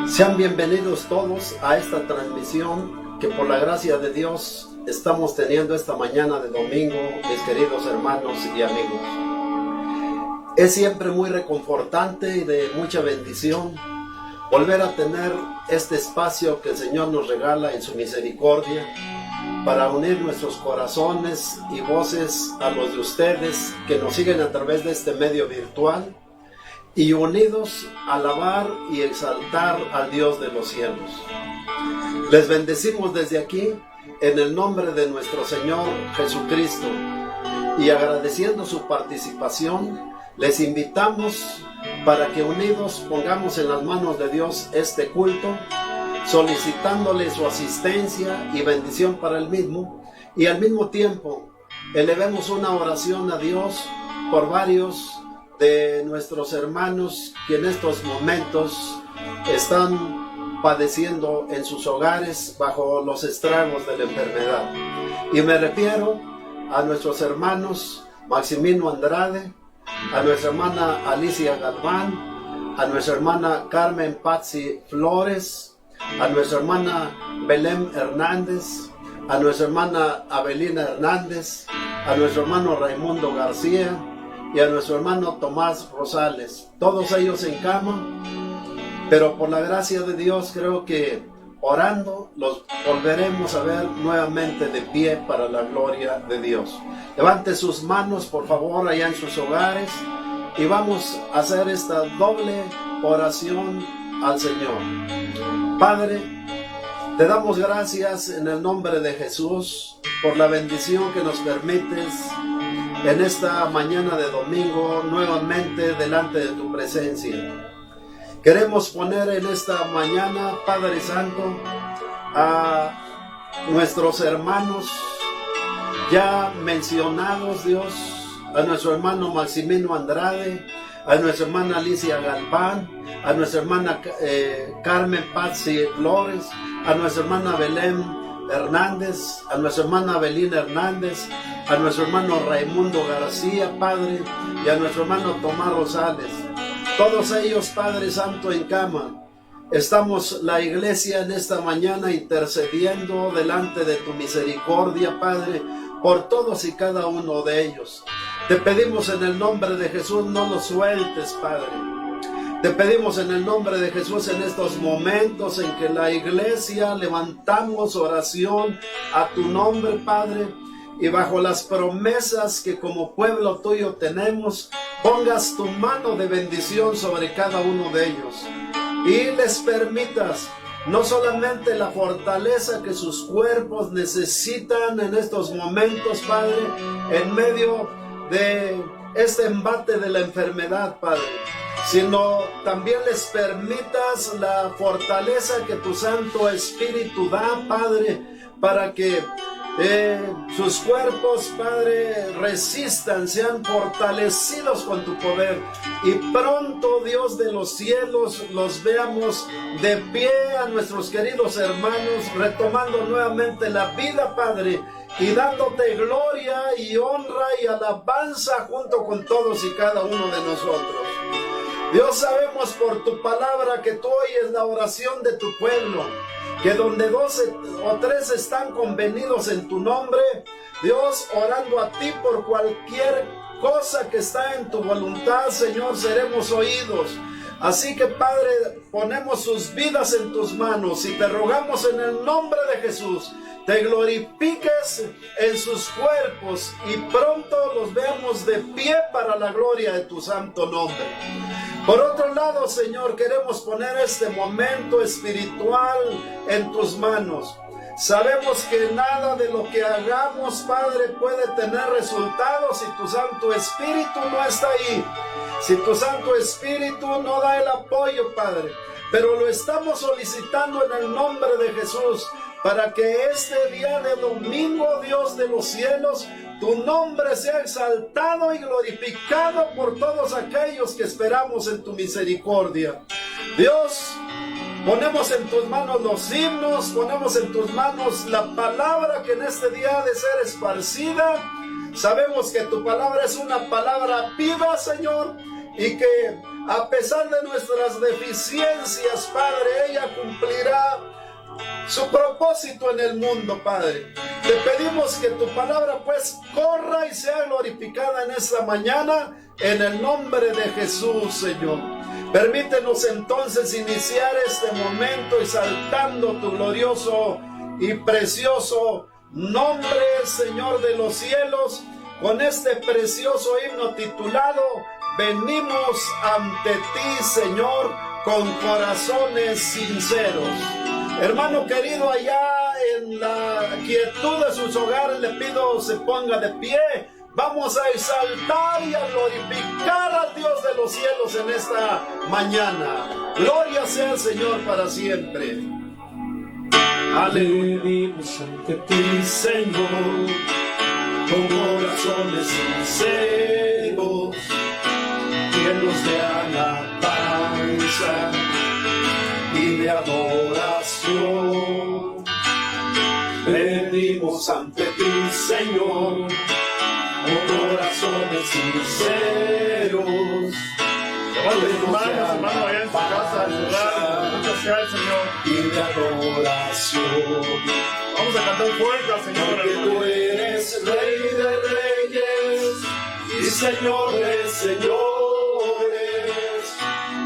Sean bienvenidos todos a esta transmisión que por la gracia de Dios estamos teniendo esta mañana de domingo, mis queridos hermanos y amigos. Es siempre muy reconfortante y de mucha bendición volver a tener este espacio que el Señor nos regala en su misericordia para unir nuestros corazones y voces a los de ustedes que nos siguen a través de este medio virtual y unidos a alabar y exaltar al Dios de los cielos. Les bendecimos desde aquí en el nombre de nuestro Señor Jesucristo y agradeciendo su participación, les invitamos para que unidos pongamos en las manos de Dios este culto, solicitándole su asistencia y bendición para el mismo, y al mismo tiempo elevemos una oración a Dios por varios de nuestros hermanos que en estos momentos están padeciendo en sus hogares bajo los estragos de la enfermedad. Y me refiero a nuestros hermanos Maximino Andrade, a nuestra hermana Alicia Galván, a nuestra hermana Carmen Patsy Flores, a nuestra hermana Belén Hernández, a nuestra hermana Abelina Hernández, a nuestro hermano Raimundo García y a nuestro hermano Tomás Rosales, todos ellos en cama, pero por la gracia de Dios creo que orando los volveremos a ver nuevamente de pie para la gloria de Dios. Levante sus manos por favor allá en sus hogares y vamos a hacer esta doble oración al Señor. Padre, te damos gracias en el nombre de Jesús por la bendición que nos permites en esta mañana de domingo nuevamente delante de tu presencia. Queremos poner en esta mañana, Padre Santo, a nuestros hermanos ya mencionados, Dios, a nuestro hermano Maximino Andrade, a nuestra hermana Alicia Galván, a nuestra hermana Carmen Patsy Flores, a nuestra hermana Belén Hernández, a nuestra hermana Abelina Hernández, a nuestro hermano Raimundo García, Padre, y a nuestro hermano Tomás Rosales. Todos ellos, Padre Santo, en cama. Estamos la iglesia en esta mañana intercediendo delante de tu misericordia, Padre, por todos y cada uno de ellos. Te pedimos en el nombre de Jesús, no los sueltes, Padre. Te pedimos en el nombre de Jesús en estos momentos en que la iglesia levantamos oración a tu nombre, Padre, y bajo las promesas que como pueblo tuyo tenemos, pongas tu mano de bendición sobre cada uno de ellos y les permitas no solamente la fortaleza que sus cuerpos necesitan en estos momentos, Padre, en medio de este embate de la enfermedad, Padre, sino también les permitas la fortaleza que tu Santo Espíritu da, Padre, para que sus cuerpos, Padre, resistan, sean fortalecidos con tu poder y pronto, Dios de los cielos, los veamos de pie a nuestros queridos hermanos, retomando nuevamente la vida, Padre, y dándote gloria y honra y alabanza junto con todos y cada uno de nosotros. Dios, sabemos por tu palabra que tú oyes la oración de tu pueblo, que donde 12 o 3 están convenidos en tu nombre, Dios, orando a ti por cualquier cosa que está en tu voluntad, Señor, seremos oídos. Así que, Padre, ponemos sus vidas en tus manos y te rogamos en el nombre de Jesús, te glorifiques en sus cuerpos y pronto los veamos de pie para la gloria de tu santo nombre. Por otro lado, Señor, queremos poner este momento espiritual en tus manos. Sabemos que nada de lo que hagamos, Padre, puede tener resultados si tu Santo Espíritu no está ahí. Si tu Santo Espíritu no da el apoyo, Padre. Pero lo estamos solicitando en el nombre de Jesús, para que este día de domingo, Dios de los cielos, tu nombre sea exaltado y glorificado por todos aquellos que esperamos en tu misericordia. Dios, ponemos en tus manos los himnos, ponemos en tus manos la palabra que en este día ha de ser esparcida. Sabemos que tu palabra es una palabra viva, Señor, y que a pesar de nuestras deficiencias, Padre, ella cumplirá su propósito en el mundo, Padre. Te pedimos que tu palabra pues corra y sea glorificada en esta mañana, en el nombre de Jesús, Señor. Permítenos entonces iniciar este momento exaltando tu glorioso y precioso nombre, Señor de los cielos, con este precioso himno titulado Venimos ante ti, Señor, con corazones sinceros. Hermano querido, allá en la quietud de sus hogares le pido se ponga de pie. Vamos a exaltar y a glorificar al Dios de los cielos en esta mañana. Gloria sea al Señor para siempre. Aleluya. Venimos ante ti, Señor, con corazones sinceros, llenos de alabanza y de adoración. Venimos ante ti, Señor, con corazones sinceros. Levanten sus manos, hermano, allá en su casa, en su hogar, mucho sea el Señor. Y de adoración. Vamos a cantar fuerte al Señor, Porque hermano. tú eres Rey de reyes y Señor de señores.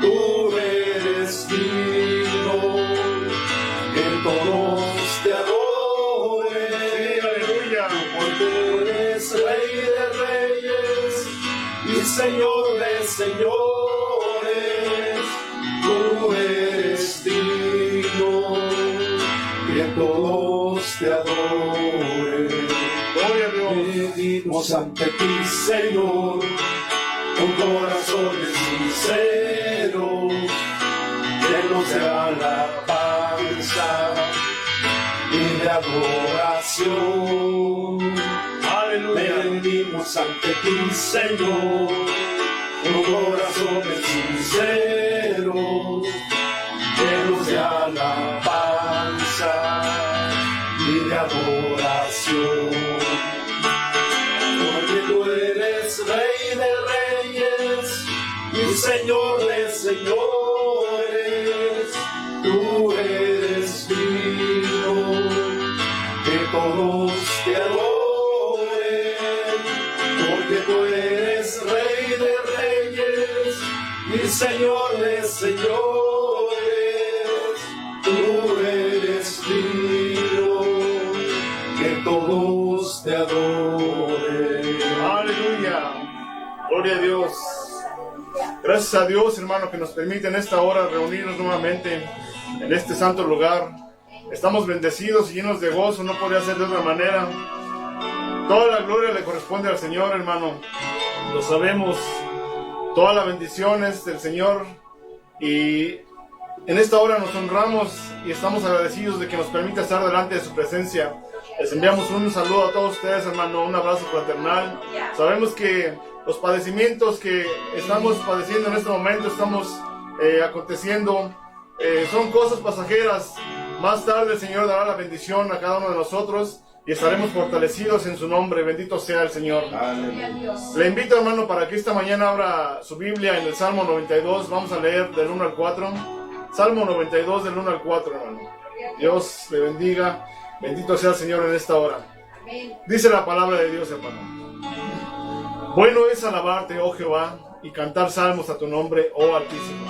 Tú eres digno que todos te adoren. Sí, aleluya. Porque tú eres Rey de reyes y Señor de señores. Tú eres digno que todos te adoren. Gloria a Dios. Venimos ante ti, Señor, con corazones sinceros, llenos de alabanza y de adoración. Aleluya. Venimos ante ti, Señor, con corazones sinceros, llenos de alabanza y de adoración. Porque tú eres Rey de reyes y Señor de señores. Tú eres digno que todos te adoren. Porque tú eres Rey de reyes y Señor de señores. Tú eres digno que todos te adoren. Aleluya. Gloria a Dios. Gracias a Dios, hermano, que nos permite en esta hora reunirnos nuevamente en este santo lugar. Estamos bendecidos y llenos de gozo, no podría ser de otra manera. Toda la gloria le corresponde al Señor, hermano. Lo sabemos. Toda la bendición es del Señor. Y en esta hora nos honramos y estamos agradecidos de que nos permita estar delante de su presencia. Les enviamos un saludo a todos ustedes, hermano, un abrazo fraternal. Sabemos que los padecimientos que estamos padeciendo en este momento, estamos aconteciendo, son cosas pasajeras. Más tarde el Señor dará la bendición a cada uno de nosotros y estaremos fortalecidos en su nombre. Bendito sea el Señor. Le invito, hermano, para que esta mañana abra su Biblia en el Salmo 92. Vamos a leer del 1 al 4. Salmo 92 del 1 al 4, hermano. Dios le bendiga. Bendito sea el Señor en esta hora. Dice la palabra de Dios, hermano. Bueno es alabarte, oh Jehová, y cantar salmos a tu nombre, oh Altísimo.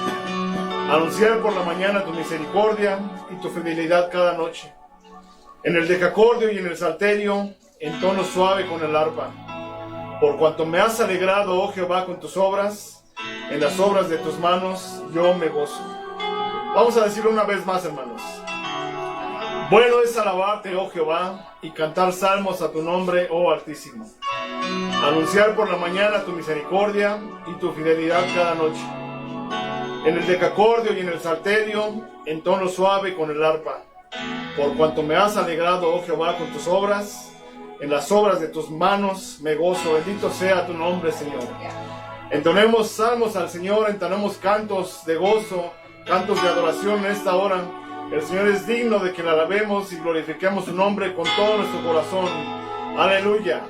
Anunciar por la mañana tu misericordia y tu fidelidad cada noche. En el decacordio y en el salterio, en tono suave con el arpa. Por cuanto me has alegrado, oh Jehová, con tus obras, en las obras de tus manos yo me gozo. Vamos a decirlo una vez más, hermanos. Bueno es alabarte, oh Jehová, y cantar salmos a tu nombre, oh Altísimo. Anunciar por la mañana tu misericordia y tu fidelidad cada noche. En el decacordio y en el salterio, en tono suave con el arpa. Por cuanto me has alegrado, oh Jehová, con tus obras, en las obras de tus manos me gozo. Bendito sea tu nombre, Señor. Entonemos salmos al Señor, entonemos cantos de gozo, cantos de adoración en esta hora. El Señor es digno de que le alabemos y glorifiquemos su nombre con todo nuestro corazón. Aleluya.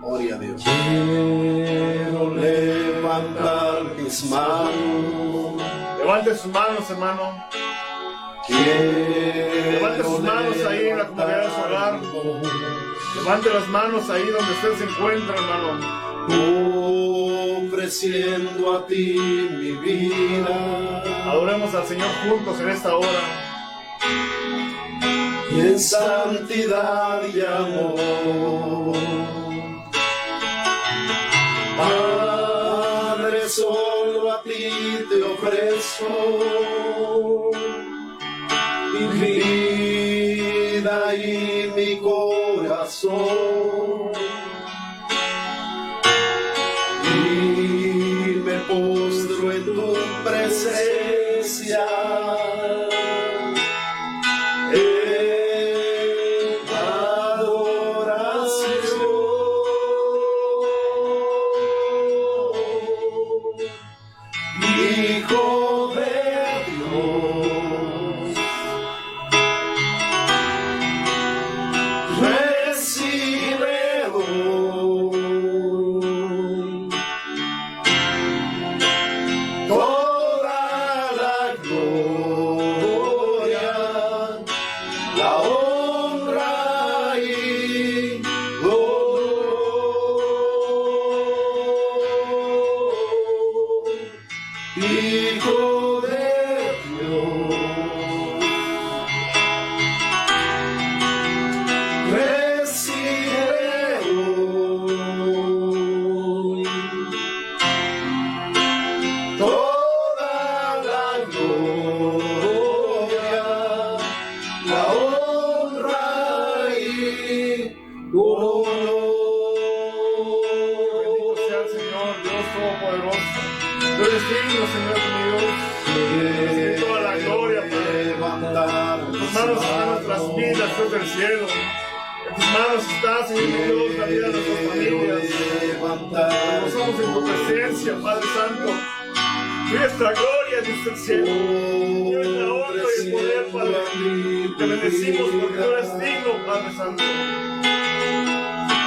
Gloria a Dios. Quiero levantar mis manos. Levante sus manos, hermano. Levante sus manos ahí en la comunidad de su hogar. Levante las manos ahí donde usted se encuentra, hermano. Ofreciendo a ti mi vida. Adoremos al Señor juntos en esta hora. En santidad y amor. Padre, solo a ti te ofrezco mi vida y mi corazón, y me postro en tu presencia.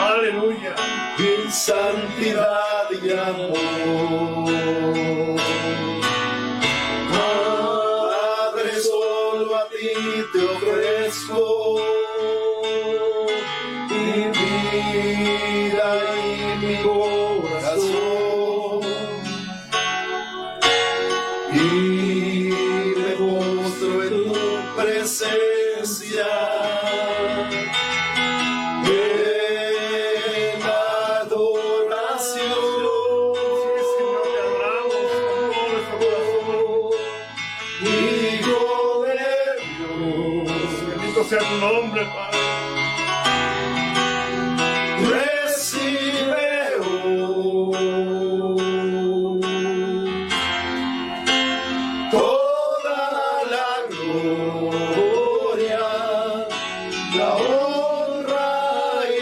Aleluya. En santidad y amor. Padre, solo a ti te ofrezco mi vida y mi corazón, y me postro en tu presencia. Sea tu nombre, Padre. Recibe toda la gloria, la honra y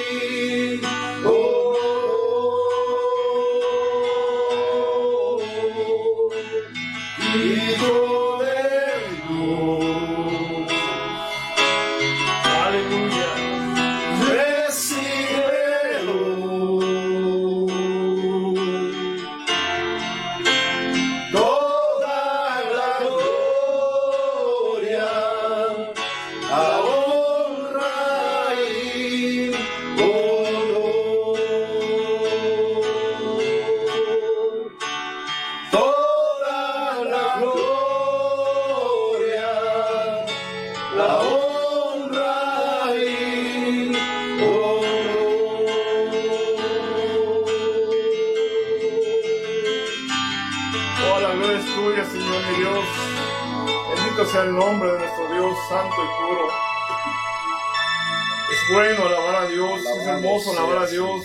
sea el nombre de nuestro Dios santo y puro. Es bueno alabar a Dios, es hermoso alabar a Dios.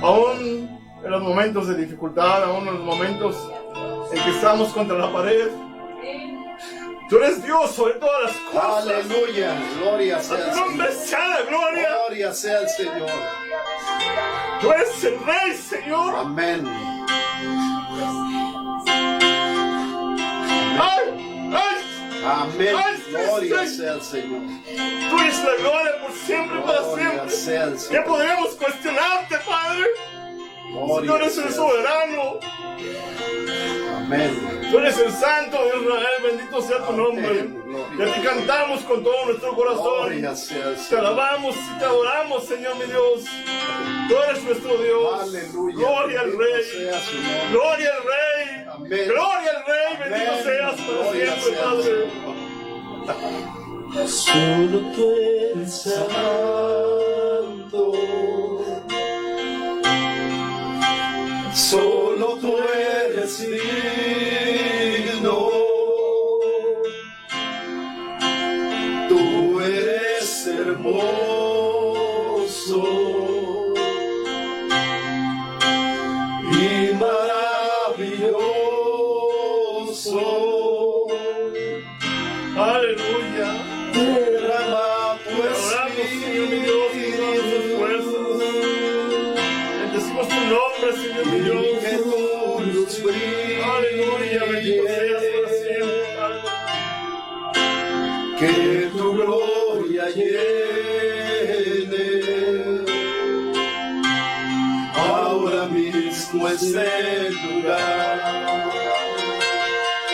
Aún en los momentos de dificultad, aún en los momentos en que estamos contra la pared, tú eres Dios sobre todas las cosas. Aleluya, gloria sea a tu nombre sea la gloria. Gloria sea el Señor. Tú eres el Rey, Señor. Amén. ¡Ay! ¡Ay! Amén. Ay, Gloria sí. sea al Señor. Tú eres la gloria por siempre y para Gloria siempre. sea al ¿Qué Señor. podemos cuestionarte, Padre? Gloria Tú eres sea el al soberano. Amén. Tú eres el santo de Israel. Bendito sea tu nombre. Amén. Y a ti cantamos con todo nuestro corazón. Gloria sea al Te Señor. alabamos y te adoramos, Señor mi Dios. Tú eres nuestro Dios. Aleluya. Gloria al Bendito Rey. sea su nombre. Gloria al Rey. Amén. Gloria al Rey. Bendito Amén. seas para Gloria siempre, sea al Padre. Señor. Solo tú eres santo, solo tú eres digno, tú eres hermoso y maravilloso. Aleluya. Derrama tu Oramos, Señor mi Dios, con todas nuestras fuerzas. Bendecimos tu nombre, Señor mi Dios. que tu luz brille. Aleluya, bendito seas para siempre, Padre. Que tu gloria llene ahora mismo este lugar.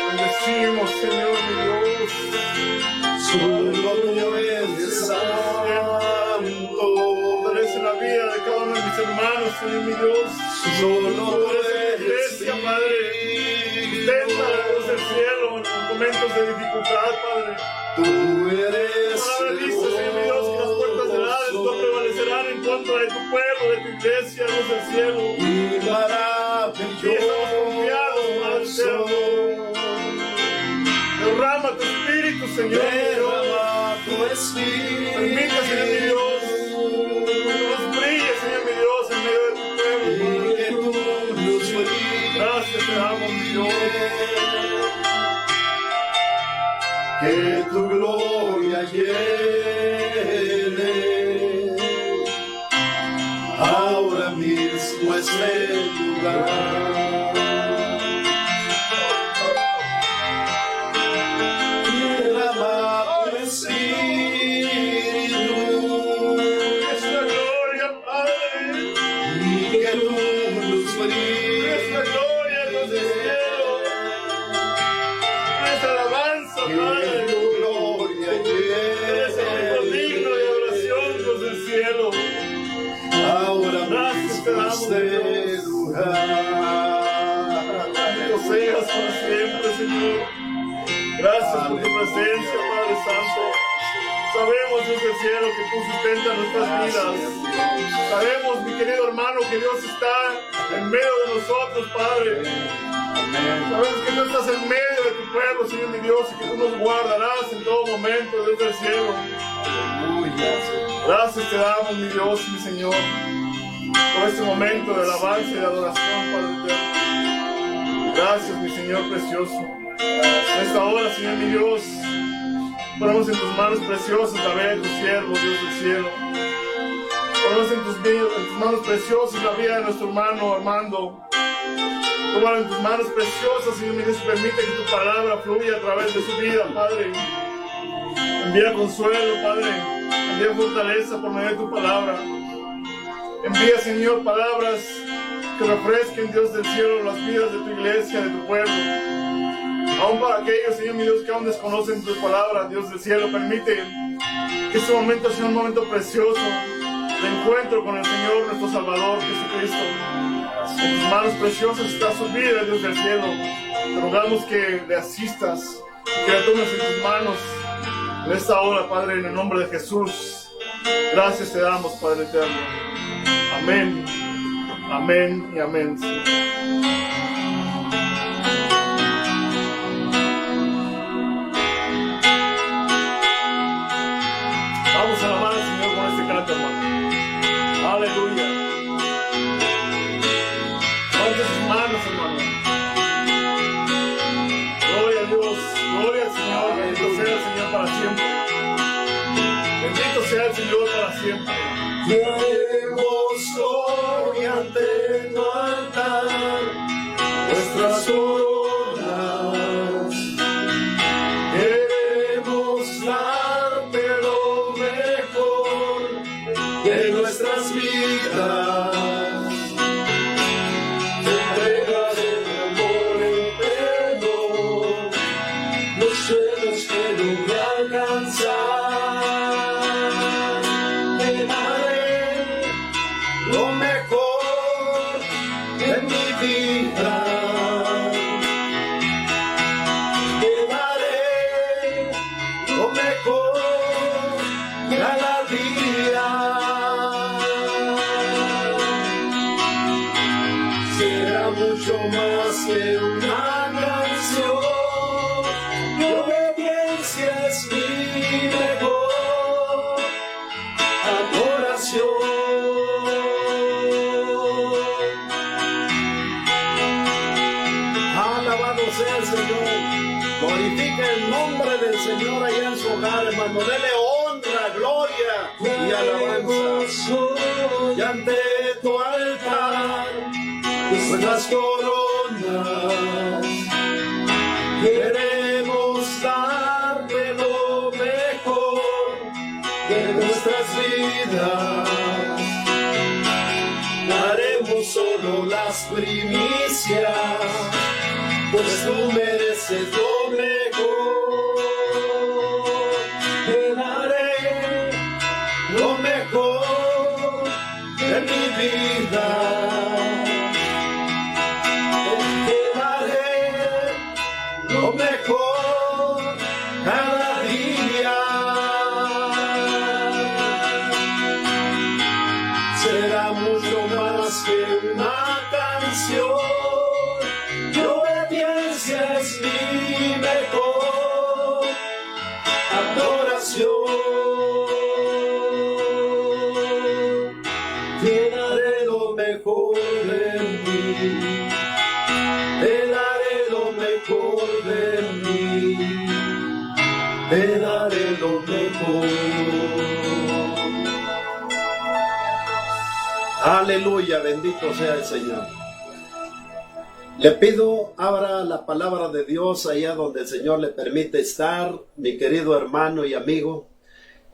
Bendecimos, Señor mi Dios. Solo tú eres santo, Fortalece la vida de cada uno de mis hermanos, Señor mi Dios. solo tú Fortalece tu eres iglesia, Padre. Sustenta la luz del cielo en los momentos de dificultad, Padre. tú eres Palabra dice, Señor mi Dios, que las puertas del Hades no prevalecerán en contra de tu pueblo, de tu iglesia, luz del cielo. y maravilloso. Derrama tu espíritu, Señor. Derrama tu espíritu. Permite, Señor mi Dios, que nos brille, Señor mi Dios, en medio de tu pueblo. Y que tu luz brille. Gracias te damos, mi Dios. Que tu gloria llene ahora mismo este lugar. Derrama tu espíritu Es la gloria, Padre. y que tu luz Es brille. la gloria, Dios del cielo. Es alabanza, Que Padre. tu gloria Eres el único digno de oración, Dios del cielo. ahora Gracias te mismo damos, este Dios. lugar. Bendito seas por siempre, Señor. Gracias por tu presencia, Padre Santo. Sabemos, Dios del cielo, que tú sustentas nuestras vidas. Sabemos, mi querido hermano, que Dios está en medio de nosotros, Padre. Sabemos que tú estás en medio de tu pueblo, Señor mi Dios, y que tú nos guardarás en todo momento, Dios del cielo. Gracias te damos, mi Dios y mi Señor, por este momento de alabanza y de adoración, Padre eterno. Gracias, mi Señor precioso. En esta hora, Señor mi Dios, ponemos en tus manos preciosas la vida de tus siervos, Dios del cielo. Ponemos en tus manos preciosas la vida de nuestro hermano Armando. Tómalo en tus manos preciosas, Señor mi Dios, y permite que tu palabra fluya a través de su vida, Padre. Envía consuelo, Padre. Envía fortaleza por medio de tu palabra. Envía, Señor, palabras que refresquen, Dios del cielo, las vidas de tu iglesia, de tu pueblo. Aún para aquellos, Señor mi Dios, que aún desconocen tu palabra, Dios del cielo, permite que este momento sea un momento precioso de encuentro con el Señor, nuestro Salvador, Jesucristo. En tus manos preciosas está su vida, Dios del cielo. Te rogamos que le asistas, que la tomes en tus manos en esta hora, Padre, en el nombre de Jesús. Gracias te damos, Padre eterno. Amén. Amén y amén. Vamos a alabar al Señor con este canto, hermano. Aleluya. Levante sus manos, hermano. Gloria a Dios, gloria al Señor. Bendito sea el Señor para siempre. Bendito sea el Señor para siempre. Demos gloria ante tu altar, nuestras coronas. mejor cada día. Será mucho más que una canción, mi obediencia es mi mejor adoración. Alabado sea el Señor. Glorifica el nombre del Señor allá en su hogar, hermano. Dele honra, gloria y alabanza. Y ante tu altar, nuestras coronas, queremos darte lo mejor de nuestras vidas. Daremos solo las primicias, pues tú mereces lo mejor. Te daré lo mejor de mi vida. Te daré lo mejor cada día. Será mucho más que una canción. Es mi mejor adoración. Te daré lo mejor de mí. Te daré lo mejor de mí. Te daré lo mejor. Aleluya, bendito sea el Señor. Le pido, abra la palabra de Dios allá donde el Señor le permite estar, mi querido hermano y amigo,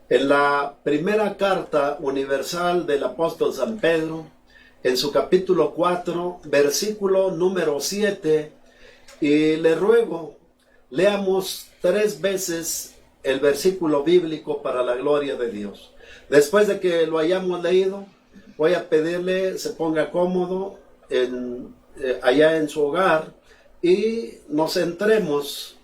en la primera carta universal del apóstol San Pedro, en su capítulo 4, versículo número 7, y le ruego, leamos 3 veces el versículo bíblico para la gloria de Dios. Después de que lo hayamos leído, voy a pedirle se ponga cómodo allá en su hogar y nos centremos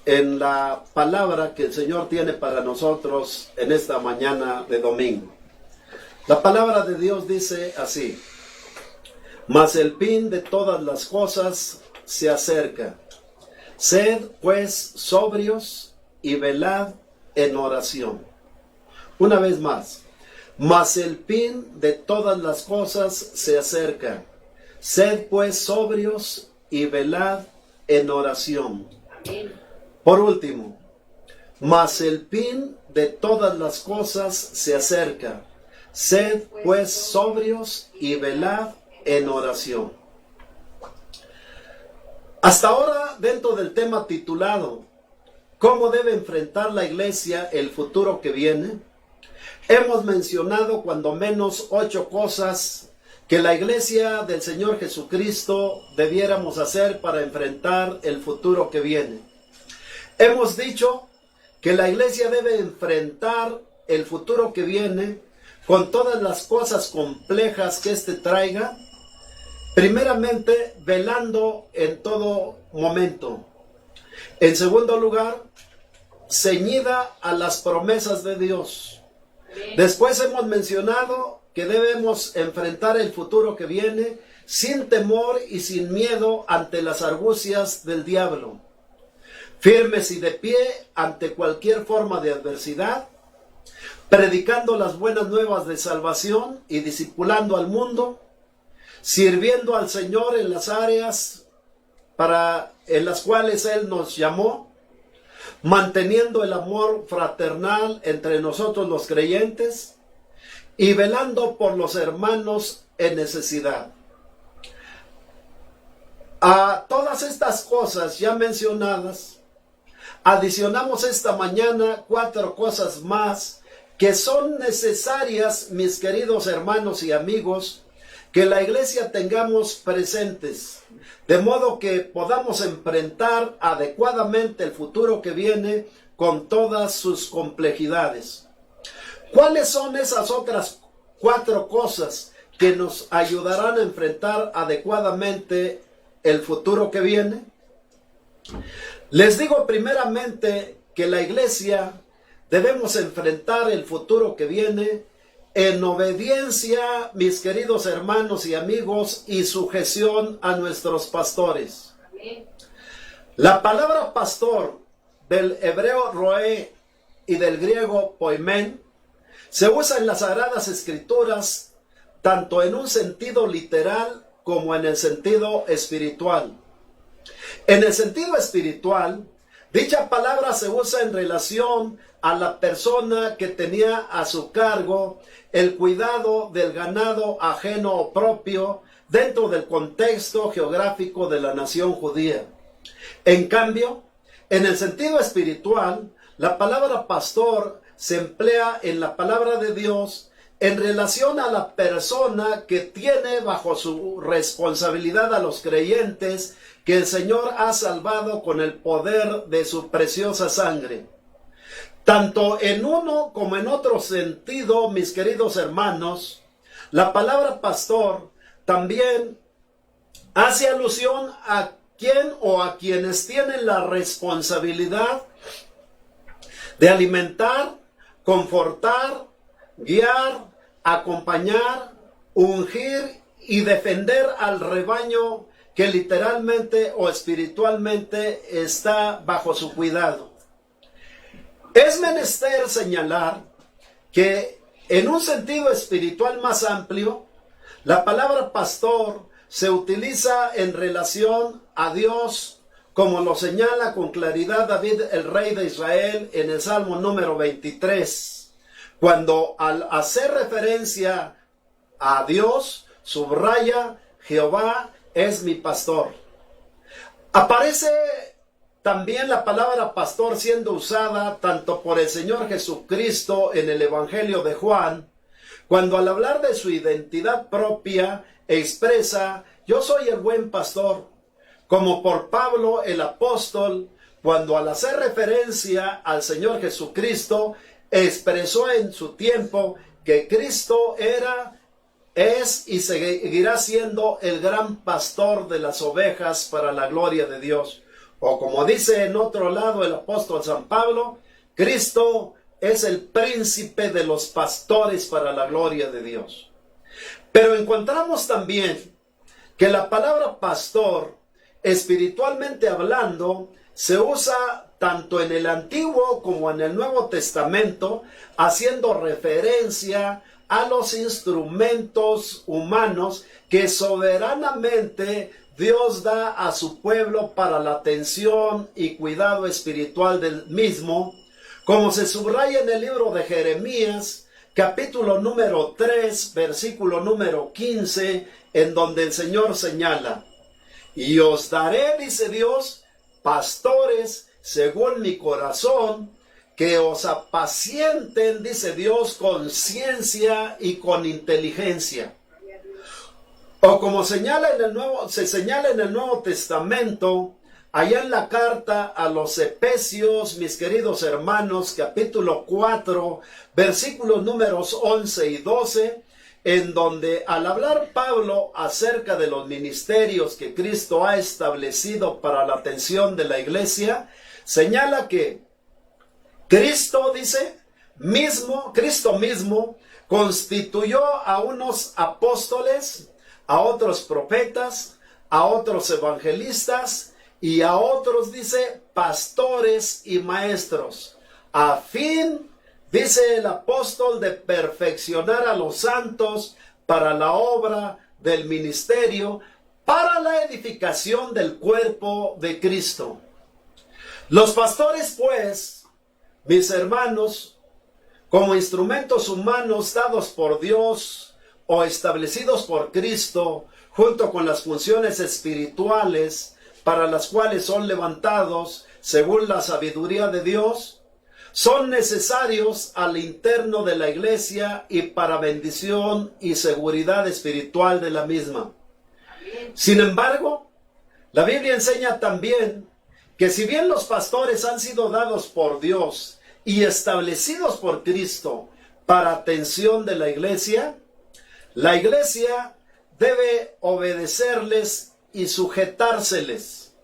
en la palabra que el Señor tiene para nosotros en esta mañana de domingo. La palabra de Dios dice así: mas el fin de todas las cosas se acerca. Sed pues sobrios y velad en oración. Una vez más, mas el fin de todas las cosas se acerca. Sed pues sobrios y velad en oración. Amén. Por último, mas el fin de todas las cosas se acerca. Sed pues sobrios y velad en oración. Hasta ahora, dentro del tema titulado ¿cómo debe enfrentar la iglesia el futuro que viene?, hemos mencionado cuando menos 8 cosas que la iglesia del Señor Jesucristo debiéramos hacer para enfrentar el futuro que viene. Hemos dicho que la iglesia debe enfrentar el futuro que viene con todas las cosas complejas que éste traiga, primeramente velando en todo momento. En segundo lugar, ceñida a las promesas de Dios. Después hemos mencionado que debemos enfrentar el futuro que viene sin temor y sin miedo ante las argucias del diablo, firmes y de pie ante cualquier forma de adversidad, predicando las buenas nuevas de salvación y discipulando al mundo, sirviendo al Señor en las áreas en las cuales Él nos llamó, manteniendo el amor fraternal entre nosotros los creyentes y velando por los hermanos en necesidad. A todas estas cosas ya mencionadas, adicionamos esta mañana 4 cosas más que son necesarias, mis queridos hermanos y amigos, que la iglesia tengamos presentes, de modo que podamos enfrentar adecuadamente el futuro que viene con todas sus complejidades. ¿Cuáles son esas otras 4 cosas que nos ayudarán a enfrentar adecuadamente el futuro que viene? Les digo primeramente que la iglesia debemos enfrentar el futuro que viene en obediencia, mis queridos hermanos y amigos, y sujeción a nuestros pastores. La palabra pastor, del hebreo roé y del griego poimen, se usa en las Sagradas Escrituras tanto en un sentido literal como en el sentido espiritual. En el sentido espiritual, dicha palabra se usa en relación a la persona que tenía a su cargo el cuidado del ganado ajeno o propio dentro del contexto geográfico de la nación judía. En cambio, en el sentido espiritual, la palabra pastor se emplea en la palabra de Dios en relación a la persona que tiene bajo su responsabilidad a los creyentes que el Señor ha salvado con el poder de su preciosa sangre. Tanto en uno como en otro sentido, mis queridos hermanos, la palabra pastor también hace alusión a quien o a quienes tienen la responsabilidad de alimentar, confortar, guiar, acompañar, ungir y defender al rebaño que literalmente o espiritualmente está bajo su cuidado. Es menester señalar que en un sentido espiritual más amplio, la palabra pastor se utiliza en relación a Dios, como lo señala con claridad David, el rey de Israel, en el Salmo número 23, cuando al hacer referencia a Dios, subraya: Jehová es mi pastor. Aparece también la palabra pastor siendo usada tanto por el Señor Jesucristo en el Evangelio de Juan, cuando al hablar de su identidad propia expresa: yo soy el buen pastor, como por Pablo el apóstol, cuando al hacer referencia al Señor Jesucristo expresó en su tiempo que Cristo era, es y seguirá siendo el gran pastor de las ovejas para la gloria de Dios. O como dice en otro lado el apóstol San Pablo, Cristo es el príncipe de los pastores para la gloria de Dios. Pero encontramos también que la palabra pastor, espiritualmente hablando, se usa tanto en el Antiguo como en el Nuevo Testamento, haciendo referencia a los instrumentos humanos que soberanamente Dios da a su pueblo para la atención y cuidado espiritual del mismo, como se subraya en el libro de Jeremías, capítulo número 3, versículo número 15, en donde el Señor señala: y os daré, dice Dios, pastores según mi corazón, que os apacienten, dice Dios, con ciencia y con inteligencia. O como se señala en el Nuevo Testamento, allá en la carta a los Efesios, mis queridos hermanos, capítulo 4, versículos números 11 y 12, en donde al hablar Pablo acerca de los ministerios que Cristo ha establecido para la atención de la iglesia, señala que Cristo, dice, Cristo mismo constituyó a unos apóstoles, a otros profetas, a otros evangelistas y a otros, dice, pastores y maestros, a fin, dice el apóstol, de perfeccionar a los santos para la obra del ministerio, para la edificación del cuerpo de Cristo. Los pastores, pues, mis hermanos, como instrumentos humanos dados por Dios o establecidos por Cristo, junto con las funciones espirituales para las cuales son levantados según la sabiduría de Dios, son necesarios al interno de la iglesia y para bendición y seguridad espiritual de la misma. Sin embargo, la Biblia enseña también que si bien los pastores han sido dados por Dios y establecidos por Cristo para atención de la iglesia debe obedecerles y sujetárseles,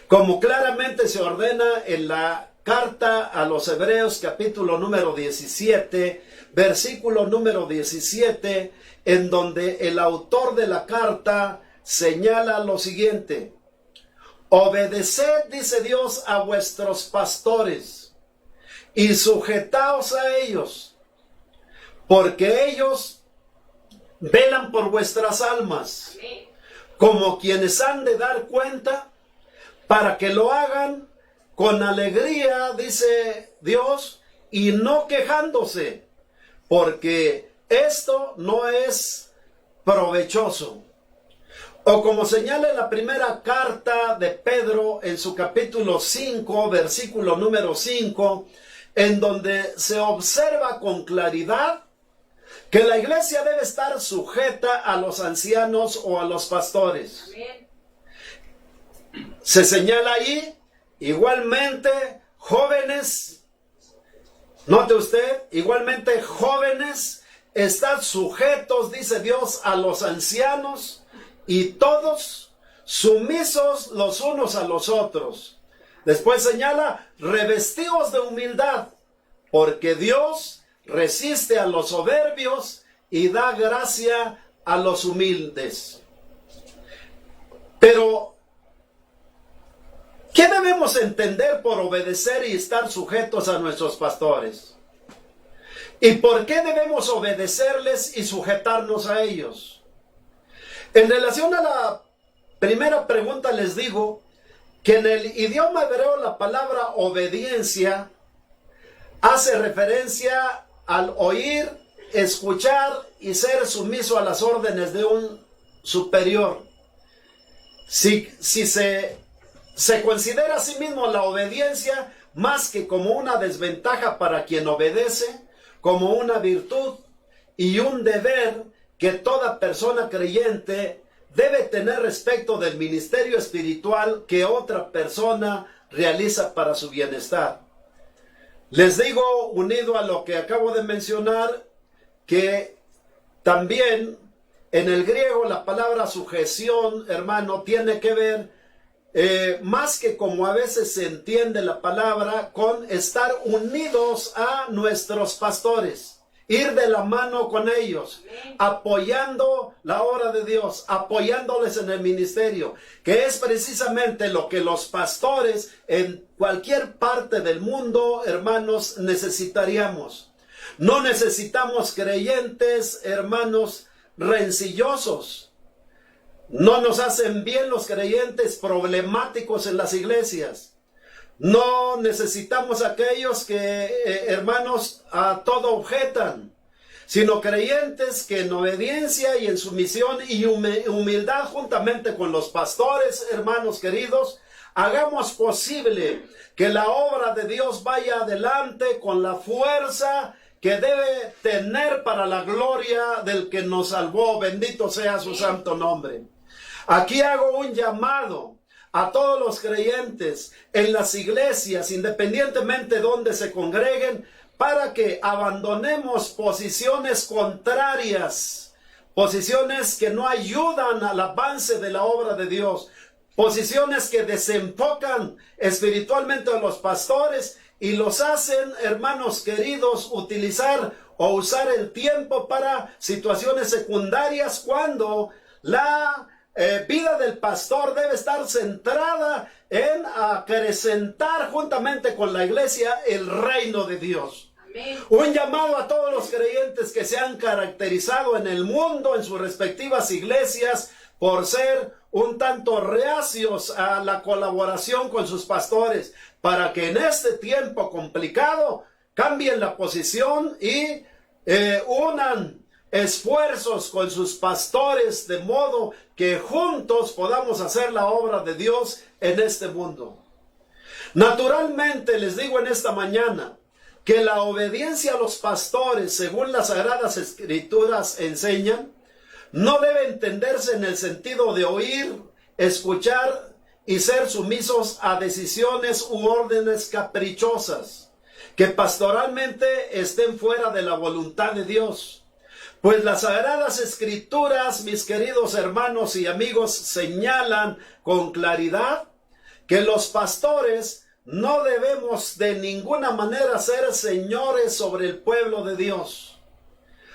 como claramente se ordena en la carta a los Hebreos, capítulo número 17, versículo número 17, en donde el autor de la carta señala lo siguiente: obedeced, dice Dios, a vuestros pastores y sujetaos a ellos, porque ellos velan por vuestras almas, como quienes han de dar cuenta, para que lo hagan con alegría, dice Dios, y no quejándose, porque esto no es provechoso. O como señala la primera carta de Pedro en su capítulo 5, versículo número 5, en donde se observa con claridad que la iglesia debe estar sujeta a los ancianos o a los pastores. Amén. Se señala ahí, igualmente, jóvenes, note usted, igualmente jóvenes, están sujetos, dice Dios, a los ancianos, y todos sumisos los unos a los otros. Después señala, revestidos de humildad, porque Dios resiste a los soberbios y da gracia a los humildes. Pero, ¿qué debemos entender por obedecer y estar sujetos a nuestros pastores? ¿Y por qué debemos obedecerles y sujetarnos a ellos? En relación a la primera pregunta les digo que en el idioma hebreo la palabra obediencia hace referencia al oír, escuchar y ser sumiso a las órdenes de un superior. Si se considera a sí mismo la obediencia más que como una desventaja para quien obedece, como una virtud y un deber que toda persona creyente debe tener respecto del ministerio espiritual que otra persona realiza para su bienestar. Les digo, unido a lo que acabo de mencionar, que también en el griego la palabra sujeción, hermano, tiene que ver más que como a veces se entiende la palabra, con estar unidos a nuestros pastores. Ir de la mano con ellos, apoyando la obra de Dios, apoyándoles en el ministerio, que es precisamente lo que los pastores en cualquier parte del mundo, hermanos, necesitaríamos. No necesitamos creyentes, hermanos, rencillosos. No nos hacen bien los creyentes problemáticos en las iglesias. No necesitamos aquellos que, hermanos, a todo objetan, sino creyentes que en obediencia y en sumisión y humildad juntamente con los pastores, hermanos queridos, hagamos posible que la obra de Dios vaya adelante con la fuerza que debe tener para la gloria del que nos salvó. Bendito sea su santo nombre. Aquí hago un llamado a todos los creyentes en las iglesias, independientemente de donde se congreguen, para que abandonemos posiciones contrarias, posiciones que no ayudan al avance de la obra de Dios, posiciones que desenfocan espiritualmente a los pastores y los hacen, hermanos queridos, utilizar o usar el tiempo para situaciones secundarias, cuando la vida del pastor debe estar centrada en acrecentar juntamente con la iglesia el reino de Dios. Amén. Un llamado a todos los creyentes que se han caracterizado en el mundo, en sus respectivas iglesias, por ser un tanto reacios a la colaboración con sus pastores, para que en este tiempo complicado cambien la posición y unan esfuerzos con sus pastores, de modo que juntos podamos hacer la obra de Dios en este mundo. Naturalmente, les digo en esta mañana que la obediencia a los pastores, según las Sagradas Escrituras enseñan, no debe entenderse en el sentido de oír, escuchar y ser sumisos a decisiones u órdenes caprichosas que pastoralmente estén fuera de la voluntad de Dios. Pues las Sagradas Escrituras, mis queridos hermanos y amigos, señalan con claridad que los pastores no debemos de ninguna manera ser señores sobre el pueblo de Dios,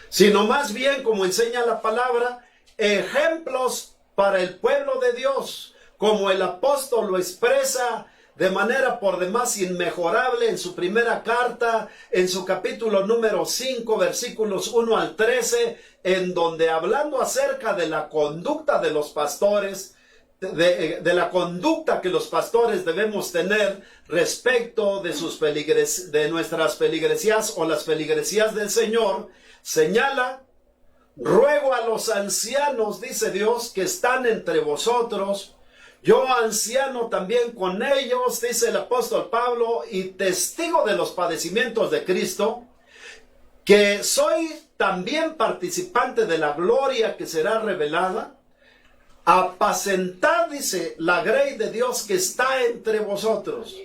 sino más bien, como enseña la palabra, ejemplos para el pueblo de Dios, como el apóstol lo expresa de manera por demás inmejorable en su primera carta, en su capítulo número 5, versículos 1 al 13, en donde hablando acerca de la conducta de los pastores, de la conducta que los pastores debemos tener respecto de nuestras feligresías o las feligresías del Señor, señala: ruego a los ancianos, dice Dios, que están entre vosotros, yo anciano también con ellos, dice el apóstol Pablo, y testigo de los padecimientos de Cristo, que soy también participante de la gloria que será revelada. Apacentad, dice, la grey de Dios que está entre vosotros,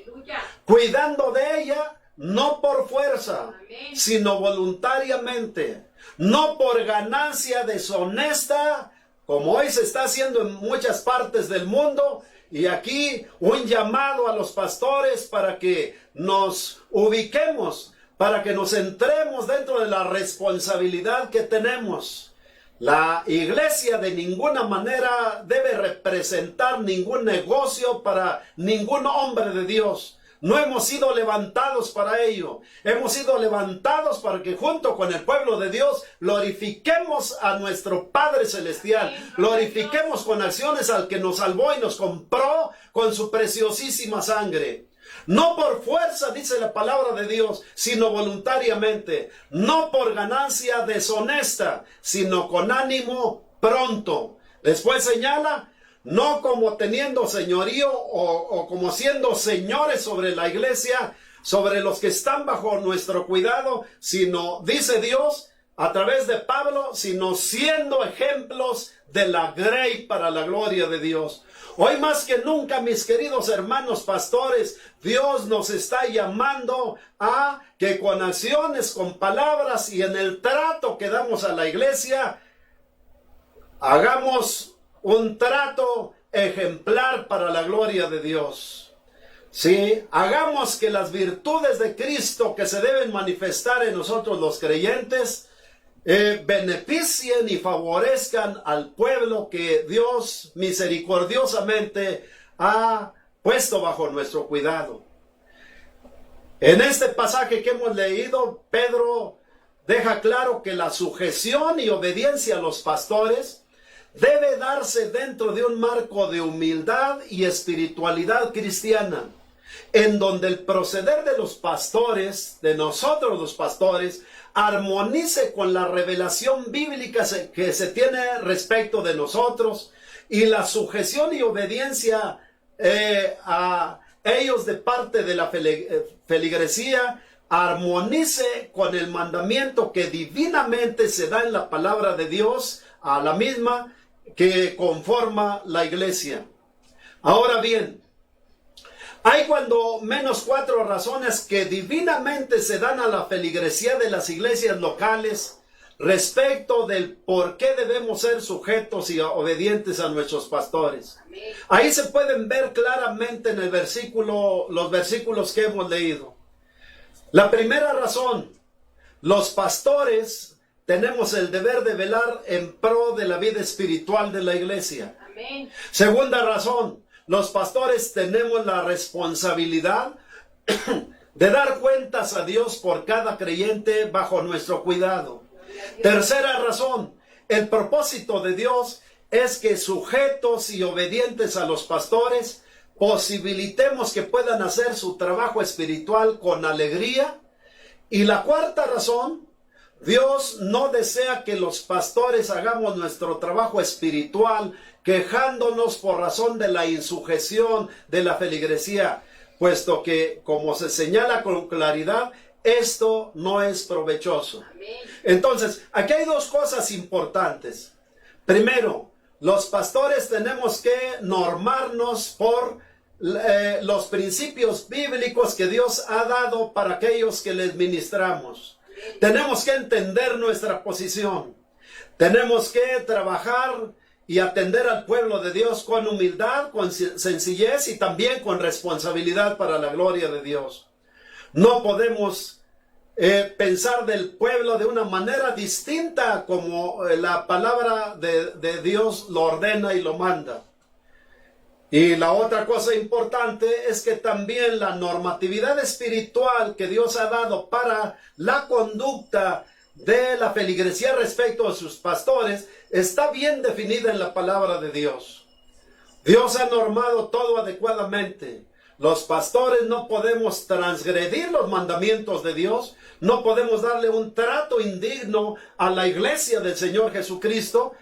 cuidando de ella, no por fuerza, sino voluntariamente, no por ganancia deshonesta, como hoy se está haciendo en muchas partes del mundo. Y aquí un llamado a los pastores para que nos ubiquemos, para que nos centremos dentro de la responsabilidad que tenemos. La iglesia de ninguna manera debe representar ningún negocio para ningún hombre de Dios. No hemos sido levantados para ello. Hemos sido levantados para que junto con el pueblo de Dios glorifiquemos a nuestro Padre Celestial. Glorifiquemos con acciones al que nos salvó y nos compró con su preciosísima sangre. No por fuerza, dice la palabra de Dios, sino voluntariamente. No por ganancia deshonesta, sino con ánimo pronto. Después señala: no como teniendo señorío o como siendo señores sobre la iglesia, sobre los que están bajo nuestro cuidado, sino, dice Dios a través de Pablo, sino siendo ejemplos de la grey para la gloria de Dios. Hoy más que nunca, mis queridos hermanos pastores, Dios nos está llamando a que con acciones, con palabras y en el trato que damos a la iglesia, hagamos un trato ejemplar para la gloria de Dios. Sí, hagamos que las virtudes de Cristo que se deben manifestar en nosotros los creyentes beneficien y favorezcan al pueblo que Dios misericordiosamente ha puesto bajo nuestro cuidado. En este pasaje que hemos leído, Pedro deja claro que la sujeción y obediencia a los pastores debe darse dentro de un marco de humildad y espiritualidad cristiana, en donde el proceder de los pastores, de nosotros los pastores, armonice con la revelación bíblica que se tiene respecto de nosotros, y la sujeción y obediencia a ellos de parte de la feligresía armonice con el mandamiento que divinamente se da en la palabra de Dios, a la misma que conforma la iglesia. Ahora bien, hay cuando menos 4 razones que divinamente se dan a la feligresía de las iglesias locales respecto del por qué debemos ser sujetos y obedientes a nuestros pastores. Ahí se pueden ver claramente en los versículos que hemos leído. La primera razón: los pastores tenemos el deber de velar en pro de la vida espiritual de la iglesia. Amén. Segunda razón: los pastores tenemos la responsabilidad de dar cuentas a Dios por cada creyente bajo nuestro cuidado. Tercera razón: el propósito de Dios es que sujetos y obedientes a los pastores posibilitemos que puedan hacer su trabajo espiritual con alegría. Y la cuarta razón: Dios no desea que los pastores hagamos nuestro trabajo espiritual quejándonos por razón de la insujeción de la feligresía, puesto que, como se señala con claridad, esto no es provechoso. Entonces, aquí hay 2 cosas importantes. Primero, los pastores tenemos que normarnos por los principios bíblicos que Dios ha dado para aquellos que les ministramos. Tenemos que entender nuestra posición. Tenemos que trabajar y atender al pueblo de Dios con humildad, con sencillez y también con responsabilidad para la gloria de Dios. No podemos pensar del pueblo de una manera distinta como la palabra de Dios lo ordena y lo manda. Y la otra cosa importante es que también la normatividad espiritual que Dios ha dado para la conducta de la feligresía respecto a sus pastores está bien definida en la palabra de Dios. Dios ha normado todo adecuadamente. Los pastores no podemos transgredir los mandamientos de Dios, no podemos darle un trato indigno a la iglesia del Señor Jesucristo,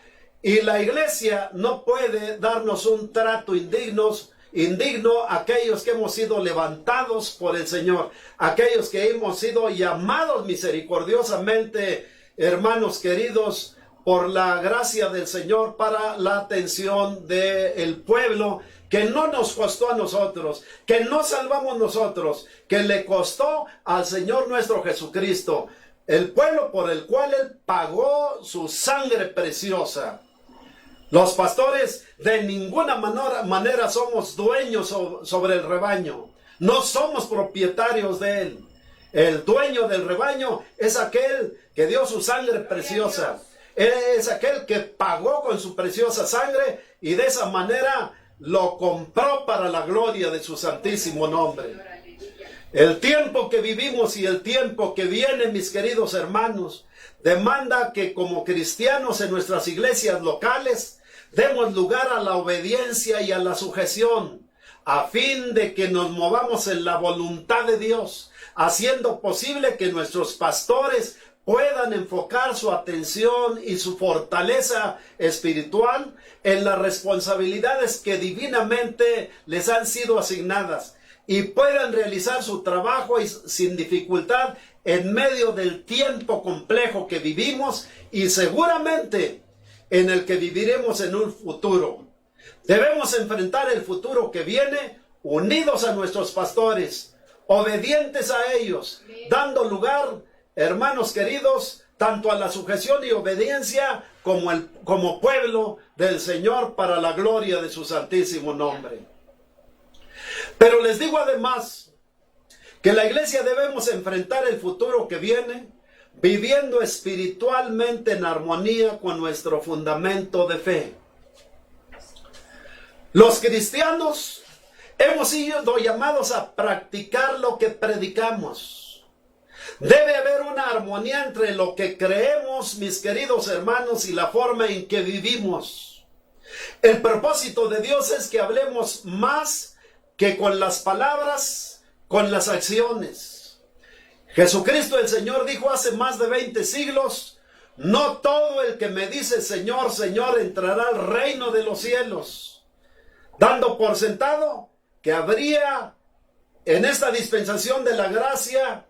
y la iglesia no puede darnos un trato indigno a aquellos que hemos sido levantados por el Señor, aquellos que hemos sido llamados misericordiosamente, hermanos queridos, por la gracia del Señor para la atención del pueblo, que no nos costó a nosotros, que no salvamos nosotros, que le costó al Señor nuestro Jesucristo, el pueblo por el cual Él pagó su sangre preciosa. Los pastores de ninguna manera somos dueños sobre el rebaño. No somos propietarios de él. El dueño del rebaño es aquel que dio su sangre preciosa. Es aquel que pagó con su preciosa sangre y de esa manera lo compró para la gloria de su santísimo nombre. El tiempo que vivimos y el tiempo que viene, mis queridos hermanos, demanda que como cristianos en nuestras iglesias locales demos lugar a la obediencia y a la sujeción, a fin de que nos movamos en la voluntad de Dios, haciendo posible que nuestros pastores puedan enfocar su atención y su fortaleza espiritual en las responsabilidades que divinamente les han sido asignadas y puedan realizar su trabajo sin dificultad en medio del tiempo complejo que vivimos y seguramente en el que viviremos en un futuro. Debemos enfrentar el futuro que viene unidos a nuestros pastores, obedientes a ellos, dando lugar, hermanos queridos, tanto a la sujeción y obediencia como pueblo del Señor para la gloria de su santísimo nombre. Pero les digo además que la iglesia debemos enfrentar el futuro que viene viviendo espiritualmente en armonía con nuestro fundamento de fe. Los cristianos hemos sido llamados a practicar lo que predicamos. Debe haber una armonía entre lo que creemos, mis queridos hermanos, y la forma en que vivimos. El propósito de Dios es que hablemos más que con las palabras, con las acciones. Jesucristo el Señor dijo hace más de 20 siglos, no todo el que me dice Señor, Señor entrará al reino de los cielos, dando por sentado que habría en esta dispensación de la gracia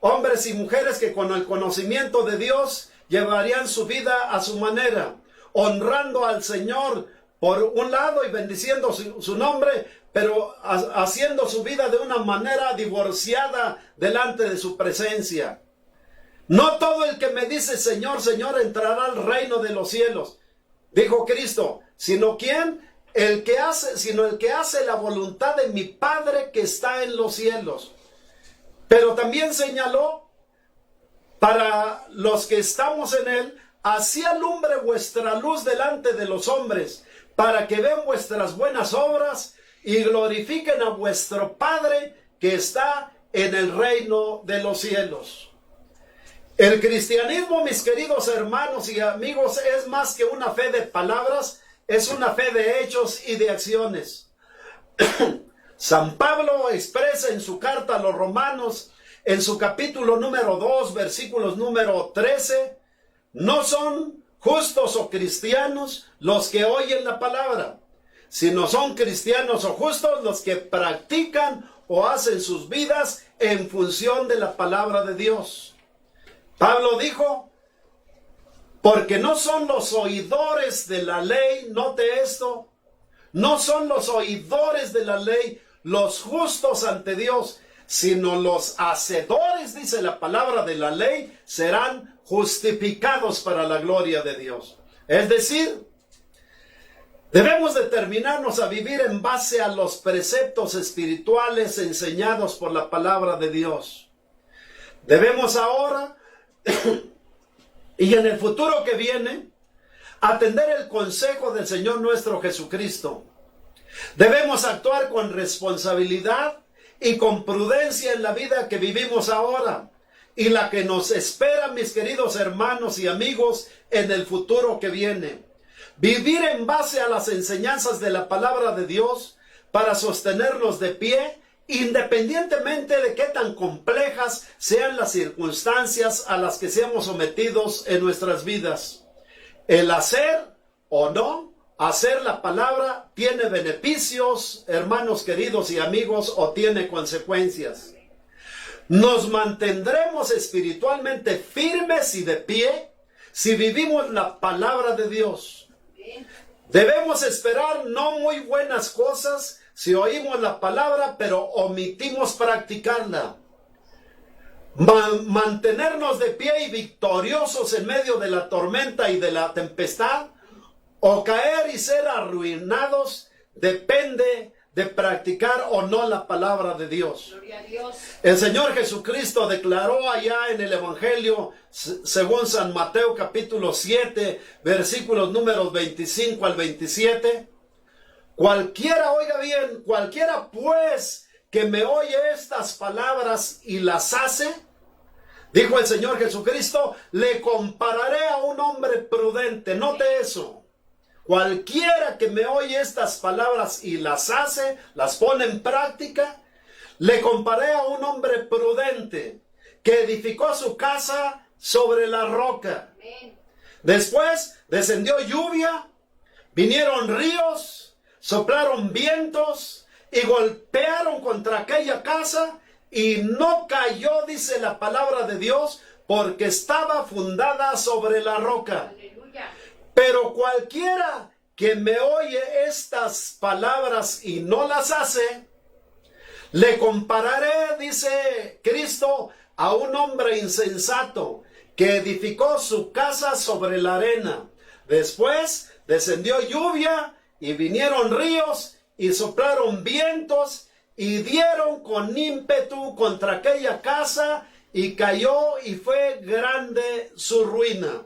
hombres y mujeres que con el conocimiento de Dios llevarían su vida a su manera, honrando al Señor por un lado y bendiciendo su nombre, pero haciendo su vida de una manera divorciada delante de su presencia. No todo el que me dice Señor, Señor entrará al reino de los cielos, dijo Cristo, sino el que hace la voluntad de mi Padre que está en los cielos. Pero también señaló para los que estamos en él, así alumbre vuestra luz delante de los hombres, para que vean vuestras buenas obras y glorifiquen a vuestro Padre que está en el reino de los cielos. El cristianismo, mis queridos hermanos y amigos, es más que una fe de palabras, es una fe de hechos y de acciones. San Pablo expresa en su carta a los romanos, en su capítulo número 2, versículos número 13, no son justos o cristianos los que oyen la palabra, sino son cristianos o justos los que practican o hacen sus vidas en función de la palabra de Dios. Pablo dijo, porque no son los oidores de la ley, note esto, no son los oidores de la ley los justos ante Dios, sino los hacedores, dice la palabra de la ley, serán justificados para la gloria de Dios. Es decir, Debemos determinarnos a vivir en base a los preceptos espirituales enseñados por la palabra de Dios. Debemos ahora y en el futuro que viene atender el consejo del Señor nuestro Jesucristo. Debemos actuar con responsabilidad y con prudencia en la vida que vivimos ahora y la que nos espera, mis queridos hermanos y amigos, en el futuro que viene. Vivir en base a las enseñanzas de la palabra de Dios para sostenernos de pie, independientemente de qué tan complejas sean las circunstancias a las que seamos sometidos en nuestras vidas. El hacer o no hacer la palabra tiene beneficios, hermanos queridos y amigos, o tiene consecuencias. Nos mantendremos espiritualmente firmes y de pie si vivimos la palabra de Dios. Debemos esperar no muy buenas cosas si oímos la palabra, pero omitimos practicarla. Mantenernos de pie y victoriosos en medio de la tormenta y de la tempestad, o caer y ser arruinados, depende de practicar o no la palabra de Dios. Gloria a Dios. El Señor Jesucristo declaró allá en el Evangelio, según San Mateo capítulo 7, versículos números 25 al 27, cualquiera, oiga bien, cualquiera pues que me oye estas palabras y las hace, dijo el Señor Jesucristo, le compararé a un hombre prudente. Note eso. Cualquiera que me oye estas palabras y las hace, las pone en práctica, le comparé a un hombre prudente que edificó su casa sobre la roca. Después descendió lluvia, vinieron ríos, soplaron vientos y golpearon contra aquella casa y no cayó, dice la palabra de Dios, porque estaba fundada sobre la roca. Pero cualquiera que me oye estas palabras y no las hace, le compararé, dice Cristo, a un hombre insensato que edificó su casa sobre la arena. Después descendió lluvia y vinieron ríos y soplaron vientos y dieron con ímpetu contra aquella casa y cayó y fue grande su ruina.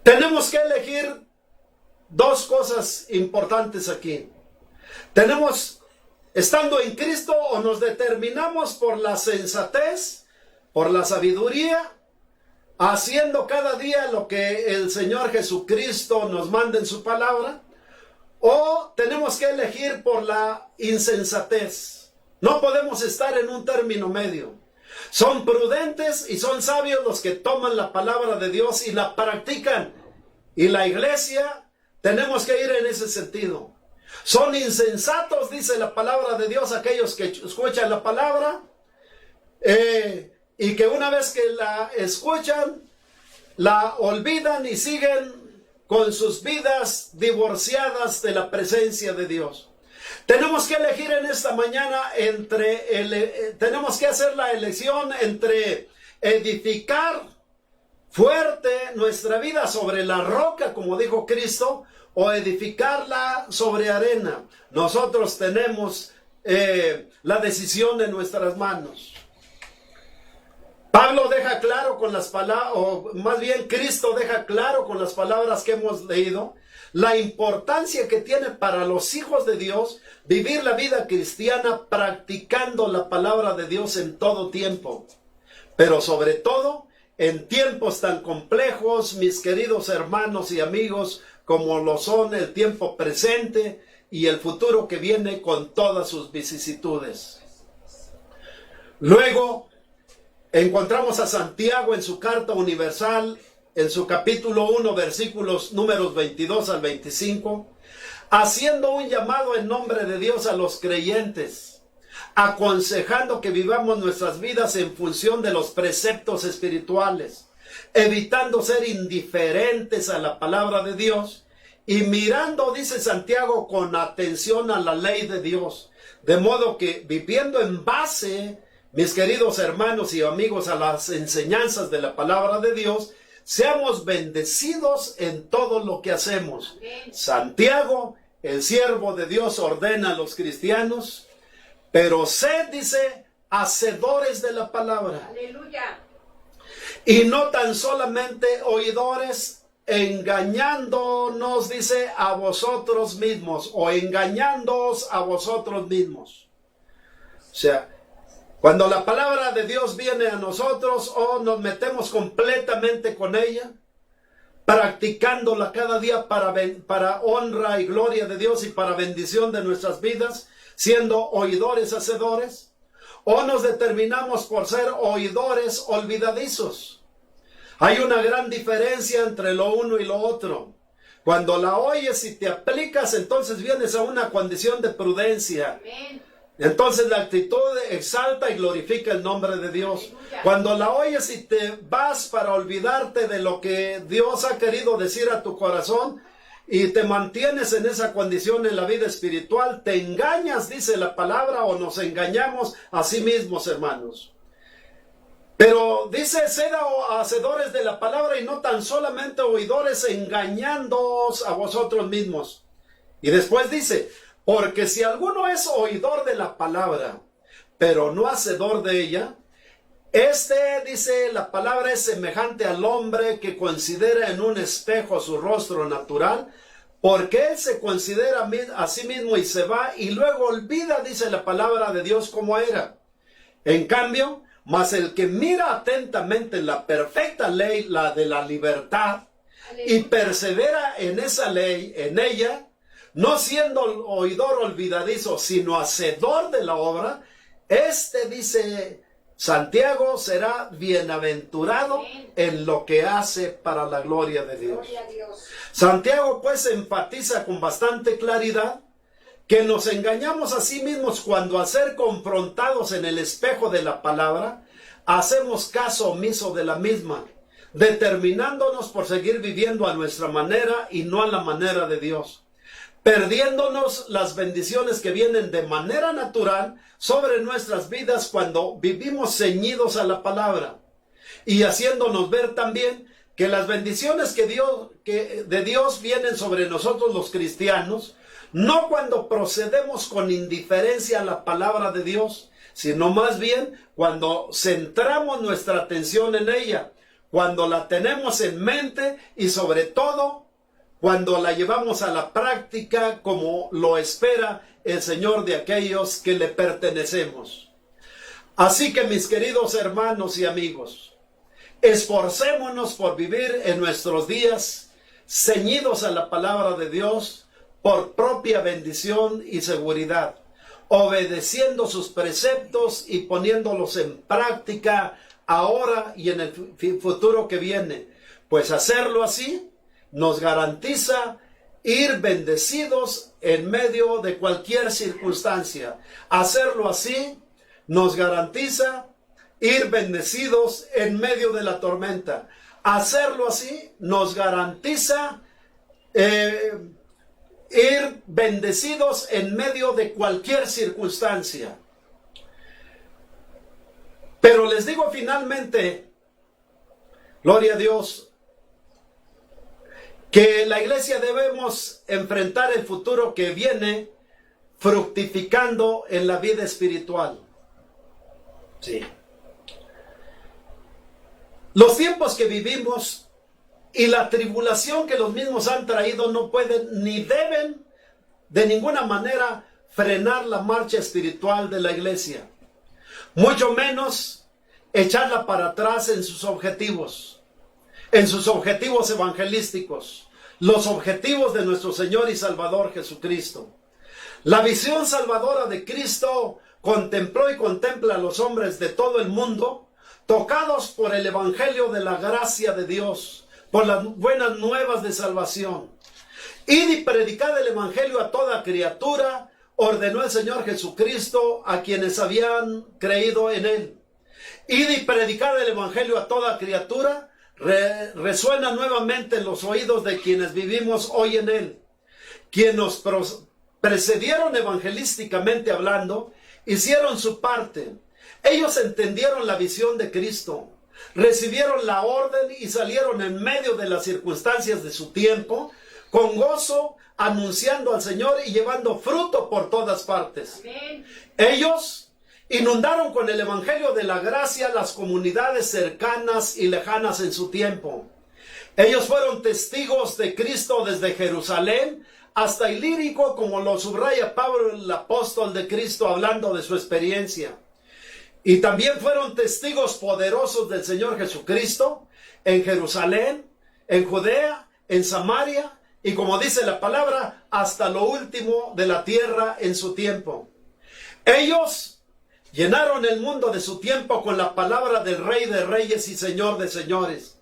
Tenemos que elegir dos cosas importantes aquí. Tenemos, estando en Cristo, o nos determinamos por la sensatez, por la sabiduría, haciendo cada día lo que el Señor Jesucristo nos manda en su palabra, o tenemos que elegir por la insensatez. No podemos estar en un término medio. Son prudentes y son sabios los que toman la palabra de Dios y la practican. Y la iglesia tenemos que ir en ese sentido. Son insensatos, dice la palabra de Dios, aquellos que escuchan la palabra y que una vez que la escuchan, la olvidan y siguen con sus vidas divorciadas de la presencia de Dios. Tenemos que elegir en esta mañana tenemos que hacer la elección entre edificar fuerte nuestra vida sobre la roca, como dijo Cristo, o edificarla sobre arena. Nosotros tenemos la decisión en nuestras manos. Pablo deja claro con las palabras, o más bien Cristo deja claro con las palabras que hemos leído, la importancia que tiene para los hijos de Dios vivir la vida cristiana practicando la palabra de Dios en todo tiempo. Pero sobre todo, en tiempos tan complejos, mis queridos hermanos y amigos, como lo son el tiempo presente y el futuro que viene con todas sus vicisitudes. Luego, encontramos a Santiago en su carta universal, en su capítulo 1, versículos números 22 al 25, haciendo un llamado en nombre de Dios a los creyentes, aconsejando que vivamos nuestras vidas en función de los preceptos espirituales, evitando ser indiferentes a la palabra de Dios y mirando, dice Santiago, con atención a la ley de Dios, de modo que viviendo en base, mis queridos hermanos y amigos, a las enseñanzas de la palabra de Dios, seamos bendecidos en todo lo que hacemos. Santiago, el siervo de Dios, ordena a los cristianos, pero sed, dice, hacedores de la palabra. Aleluya. Y no tan solamente oidores, engañándonos, dice, a vosotros mismos, o engañándoos a vosotros mismos. O sea, cuando la palabra de Dios viene a nosotros, nos metemos completamente con ella, practicándola cada día para honra y gloria de Dios y para bendición de nuestras vidas, siendo oidores, hacedores, o nos determinamos por ser oidores olvidadizos. Hay una gran diferencia entre lo uno y lo otro. Cuando la oyes y te aplicas, entonces vienes a una condición de prudencia. Amén. Entonces la actitud exalta y glorifica el nombre de Dios. Aleluya. Cuando la oyes y te vas para olvidarte de lo que Dios ha querido decir a tu corazón y te mantienes en esa condición en la vida espiritual, te engañas, dice la palabra, o nos engañamos a sí mismos, hermanos. Pero dice, sed hacedores de la palabra y no tan solamente oidores, engañándoos a vosotros mismos. Y después dice, porque si alguno es oidor de la palabra, pero no hacedor de ella, dice la palabra, es semejante al hombre que considera en un espejo su rostro natural, porque él se considera a sí mismo y se va y luego olvida, dice la palabra de Dios, como era. En cambio, mas el que mira atentamente en la perfecta ley, la de la libertad, y persevera en esa ley, en ella, no siendo oidor olvidadizo, sino hacedor de la obra, dice Santiago, será bienaventurado en lo que hace para la gloria de Dios. Gloria a Dios. Santiago pues enfatiza con bastante claridad que nos engañamos a sí mismos cuando al ser confrontados en el espejo de la palabra, hacemos caso omiso de la misma, determinándonos por seguir viviendo a nuestra manera y no a la manera de Dios, perdiéndonos las bendiciones que vienen de manera natural sobre nuestras vidas cuando vivimos ceñidos a la palabra, y haciéndonos ver también que las bendiciones de Dios vienen sobre nosotros los cristianos, no cuando procedemos con indiferencia a la palabra de Dios, sino más bien cuando centramos nuestra atención en ella, cuando la tenemos en mente y sobre todo cuando la llevamos a la práctica como lo espera el Señor de aquellos que le pertenecemos. Así que, mis queridos hermanos y amigos, esforcémonos por vivir en nuestros días ceñidos a la palabra de Dios por propia bendición y seguridad, obedeciendo sus preceptos y poniéndolos en práctica ahora y en el futuro que viene, pues hacerlo así nos garantiza ir bendecidos en medio de cualquier circunstancia. Hacerlo así nos garantiza ir bendecidos en medio de la tormenta. Hacerlo así nos garantiza ir bendecidos en medio de cualquier circunstancia. Pero les digo finalmente, gloria a Dios, que la iglesia debemos enfrentar el futuro que viene fructificando en la vida espiritual. Sí. Los tiempos que vivimos y la tribulación que los mismos han traído no pueden ni deben de ninguna manera frenar la marcha espiritual de la iglesia, mucho menos echarla para atrás en sus objetivos evangelísticos, los objetivos de nuestro Señor y Salvador Jesucristo. La visión salvadora de Cristo contempló y contempla a los hombres de todo el mundo, tocados por el evangelio de la gracia de Dios, por las buenas nuevas de salvación. Id y predicad el evangelio a toda criatura, ordenó el Señor Jesucristo a quienes habían creído en él. Id y predicad el evangelio a toda criatura, resuena nuevamente en los oídos de quienes vivimos hoy en él. Quienes nos precedieron evangelísticamente hablando, hicieron su parte. Ellos entendieron la visión de Cristo, recibieron la orden y salieron en medio de las circunstancias de su tiempo, con gozo, anunciando al Señor y llevando fruto por todas partes. Amén. Ellos inundaron con el evangelio de la gracia las comunidades cercanas y lejanas en su tiempo. Ellos fueron testigos de Cristo desde Jerusalén hasta Ilírico, como lo subraya Pablo, el apóstol de Cristo, hablando de su experiencia. Y también fueron testigos poderosos del Señor Jesucristo en Jerusalén, en Judea, en Samaria, y como dice la palabra, hasta lo último de la tierra en su tiempo. Ellos llenaron el mundo de su tiempo con la palabra del Rey de Reyes y Señor de Señores.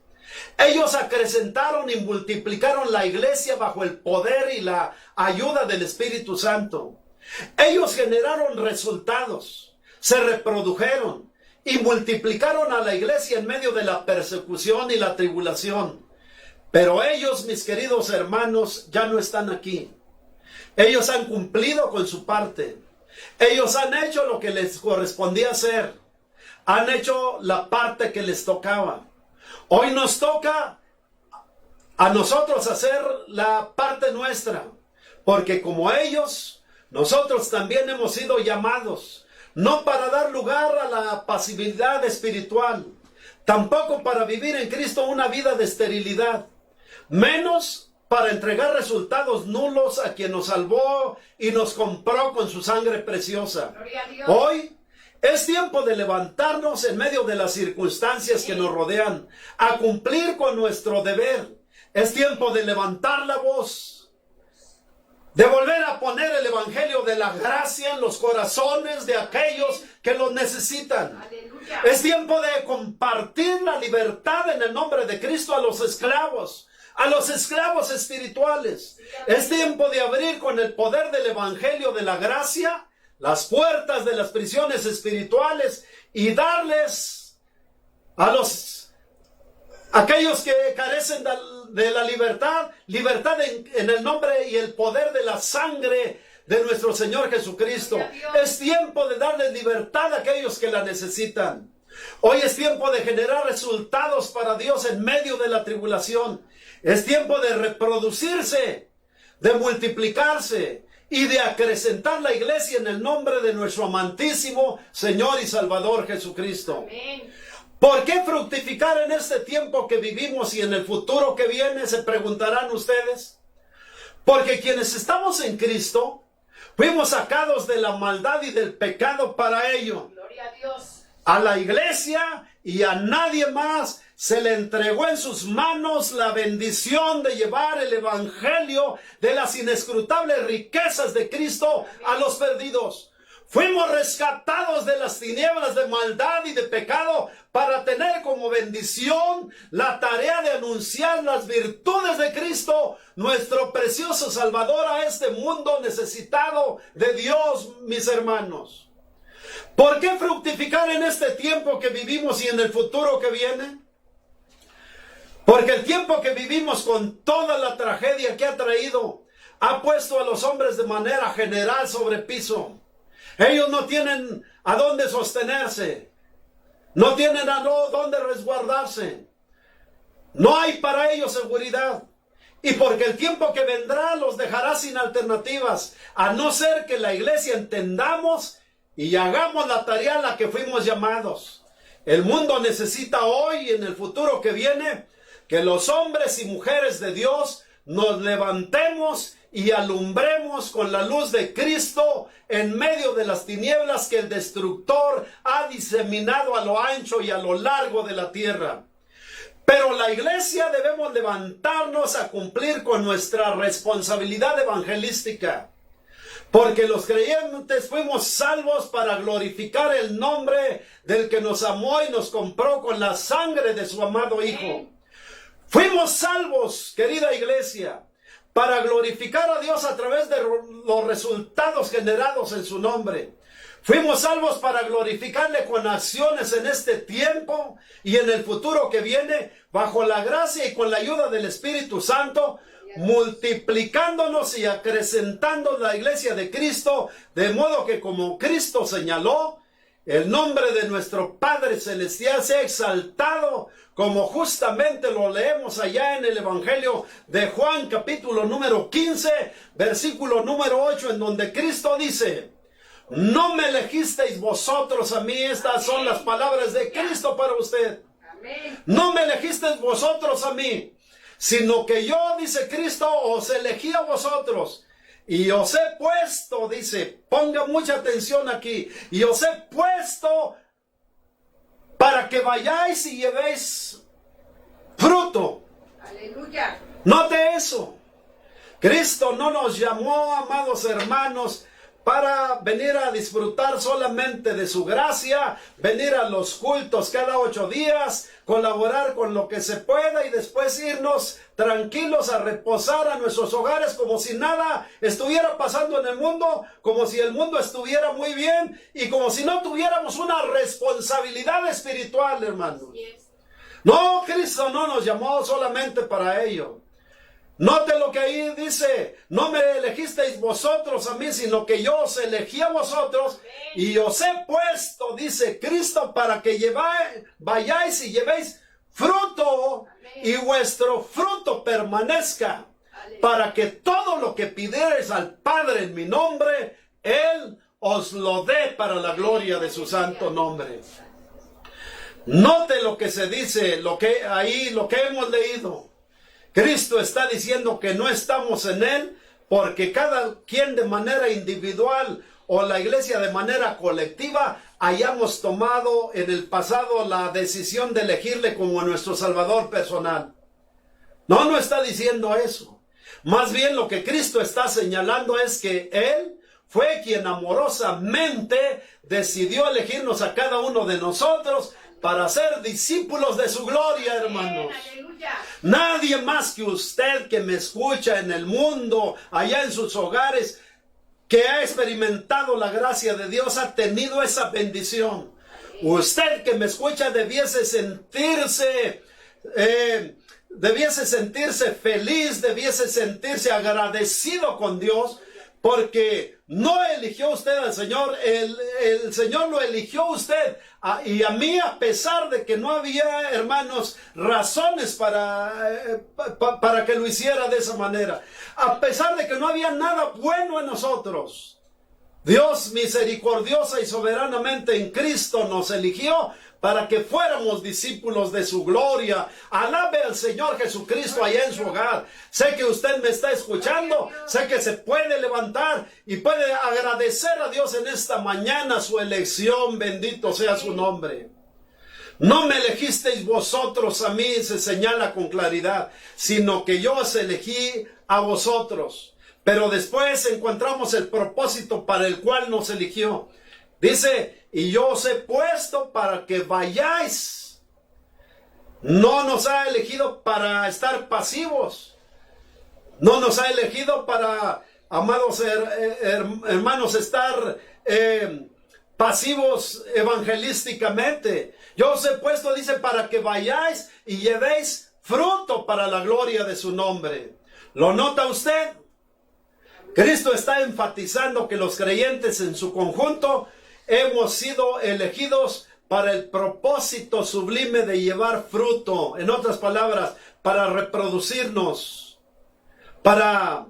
Ellos acrecentaron y multiplicaron la iglesia bajo el poder y la ayuda del Espíritu Santo. Ellos generaron resultados, se reprodujeron y multiplicaron a la iglesia en medio de la persecución y la tribulación. Pero ellos, mis queridos hermanos, ya no están aquí. Ellos han cumplido con su parte. Ellos han hecho lo que les correspondía hacer. Han hecho la parte que les tocaba. Hoy nos toca a nosotros hacer la parte nuestra, porque como ellos, nosotros también hemos sido llamados, no para dar lugar a la pasividad espiritual, tampoco para vivir en Cristo una vida de esterilidad, menos para entregar resultados nulos a quien nos salvó y nos compró con su sangre preciosa. Gloria a Dios. Hoy es tiempo de levantarnos en medio de las circunstancias que nos rodean, a cumplir con nuestro deber. Es tiempo de levantar la voz, de volver a poner el evangelio de la gracia en los corazones de aquellos que lo necesitan. Aleluya. Es tiempo de compartir la libertad en el nombre de Cristo a los esclavos espirituales. Es tiempo de abrir con el poder del evangelio de la gracia las puertas de las prisiones espirituales y darles a aquellos que carecen de la libertad en el nombre y el poder de la sangre de nuestro Señor Jesucristo. Es tiempo de darles libertad a aquellos que la necesitan. Hoy es tiempo de generar resultados para Dios en medio de la tribulación. Es tiempo de reproducirse, de multiplicarse y de acrecentar la iglesia en el nombre de nuestro amantísimo Señor y Salvador Jesucristo. Amén. ¿Por qué fructificar en este tiempo que vivimos y en el futuro que viene? Se preguntarán ustedes. Porque quienes estamos en Cristo, fuimos sacados de la maldad y del pecado para ello. Gloria a Dios. A la iglesia y a nadie más se le entregó en sus manos la bendición de llevar el evangelio de las inescrutables riquezas de Cristo a los perdidos. Fuimos rescatados de las tinieblas de maldad y de pecado para tener como bendición la tarea de anunciar las virtudes de Cristo, nuestro precioso Salvador, a este mundo necesitado de Dios, mis hermanos. ¿Por qué fructificar en este tiempo que vivimos y en el futuro que viene? Porque el tiempo que vivimos, con toda la tragedia que ha traído, ha puesto a los hombres de manera general sobre piso. Ellos no tienen a dónde sostenerse, no tienen a dónde resguardarse, no hay para ellos seguridad. Y porque el tiempo que vendrá los dejará sin alternativas, a no ser que la iglesia entendamos y hagamos la tarea a la que fuimos llamados. El mundo necesita hoy y en el futuro que viene que los hombres y mujeres de Dios nos levantemos y alumbremos con la luz de Cristo en medio de las tinieblas que el destructor ha diseminado a lo ancho y a lo largo de la tierra. Pero la iglesia debemos levantarnos a cumplir con nuestra responsabilidad evangelística. Porque los creyentes fuimos salvos para glorificar el nombre del que nos amó y nos compró con la sangre de su amado Hijo. Fuimos salvos, querida iglesia, para glorificar a Dios a través de los resultados generados en su nombre. Fuimos salvos para glorificarle con acciones en este tiempo y en el futuro que viene, bajo la gracia y con la ayuda del Espíritu Santo, multiplicándonos y acrecentando la iglesia de Cristo, de modo que, como Cristo señaló, el nombre de nuestro Padre Celestial sea exaltado, como justamente lo leemos allá en el Evangelio de Juan, capítulo número 15, versículo número 8, en donde Cristo dice: no me elegisteis vosotros a mí. Estas son las palabras de Cristo para usted. No me elegisteis vosotros a mí, sino que yo, dice Cristo, os elegí a vosotros. Y os he puesto, dice, ponga mucha atención aquí, y os he puesto para que vayáis y llevéis fruto. Aleluya. Note eso. Cristo no nos llamó, amados hermanos, para venir a disfrutar solamente de su gracia, venir a los cultos cada 8 días, colaborar con lo que se pueda y después irnos tranquilos a reposar a nuestros hogares como si nada estuviera pasando en el mundo, como si el mundo estuviera muy bien y como si no tuviéramos una responsabilidad espiritual, hermanos. No, Cristo no nos llamó solamente para ello. Note lo que ahí dice: no me elegisteis vosotros a mí, sino que yo os elegí a vosotros y os he puesto, dice Cristo, para que vayáis y llevéis fruto y vuestro fruto permanezca, para que todo lo que pidiereis al Padre en mi nombre, Él os lo dé para la gloria de su santo nombre. Note lo que se dice, lo que hemos leído. Cristo está diciendo que no estamos en Él porque cada quien de manera individual o la iglesia de manera colectiva hayamos tomado en el pasado la decisión de elegirle como nuestro Salvador personal. No está diciendo eso. Más bien lo que Cristo está señalando es que Él fue quien amorosamente decidió elegirnos a cada uno de nosotros para ser discípulos de su gloria, hermanos. Nadie más que usted que me escucha en el mundo, allá en sus hogares, que ha experimentado la gracia de Dios, ha tenido esa bendición. Usted que me escucha debiese sentirse feliz, debiese sentirse agradecido con Dios, porque no eligió usted al Señor, el Señor lo eligió usted y a mí, a pesar de que no había, hermanos, razones para que lo hiciera de esa manera, a pesar de que no había nada bueno en nosotros. Dios misericordiosa y soberanamente en Cristo nos eligió para que fuéramos discípulos de su gloria. Alabe al Señor Jesucristo allá en su hogar. Sé que usted me está escuchando, sé que se puede levantar y puede agradecer a Dios en esta mañana su elección. Bendito sea su nombre. No me elegisteis vosotros a mí, se señala con claridad, sino que yo os elegí a vosotros. Pero después encontramos el propósito para el cual nos eligió. Dice: y yo os he puesto para que vayáis. No nos ha elegido para estar pasivos. No nos ha elegido para, amados hermanos, estar pasivos evangelísticamente. Yo os he puesto, dice, para que vayáis y llevéis fruto para la gloria de su nombre. ¿Lo nota usted? Cristo está enfatizando que los creyentes en su conjunto hemos sido elegidos para el propósito sublime de llevar fruto. En otras palabras, para reproducirnos, para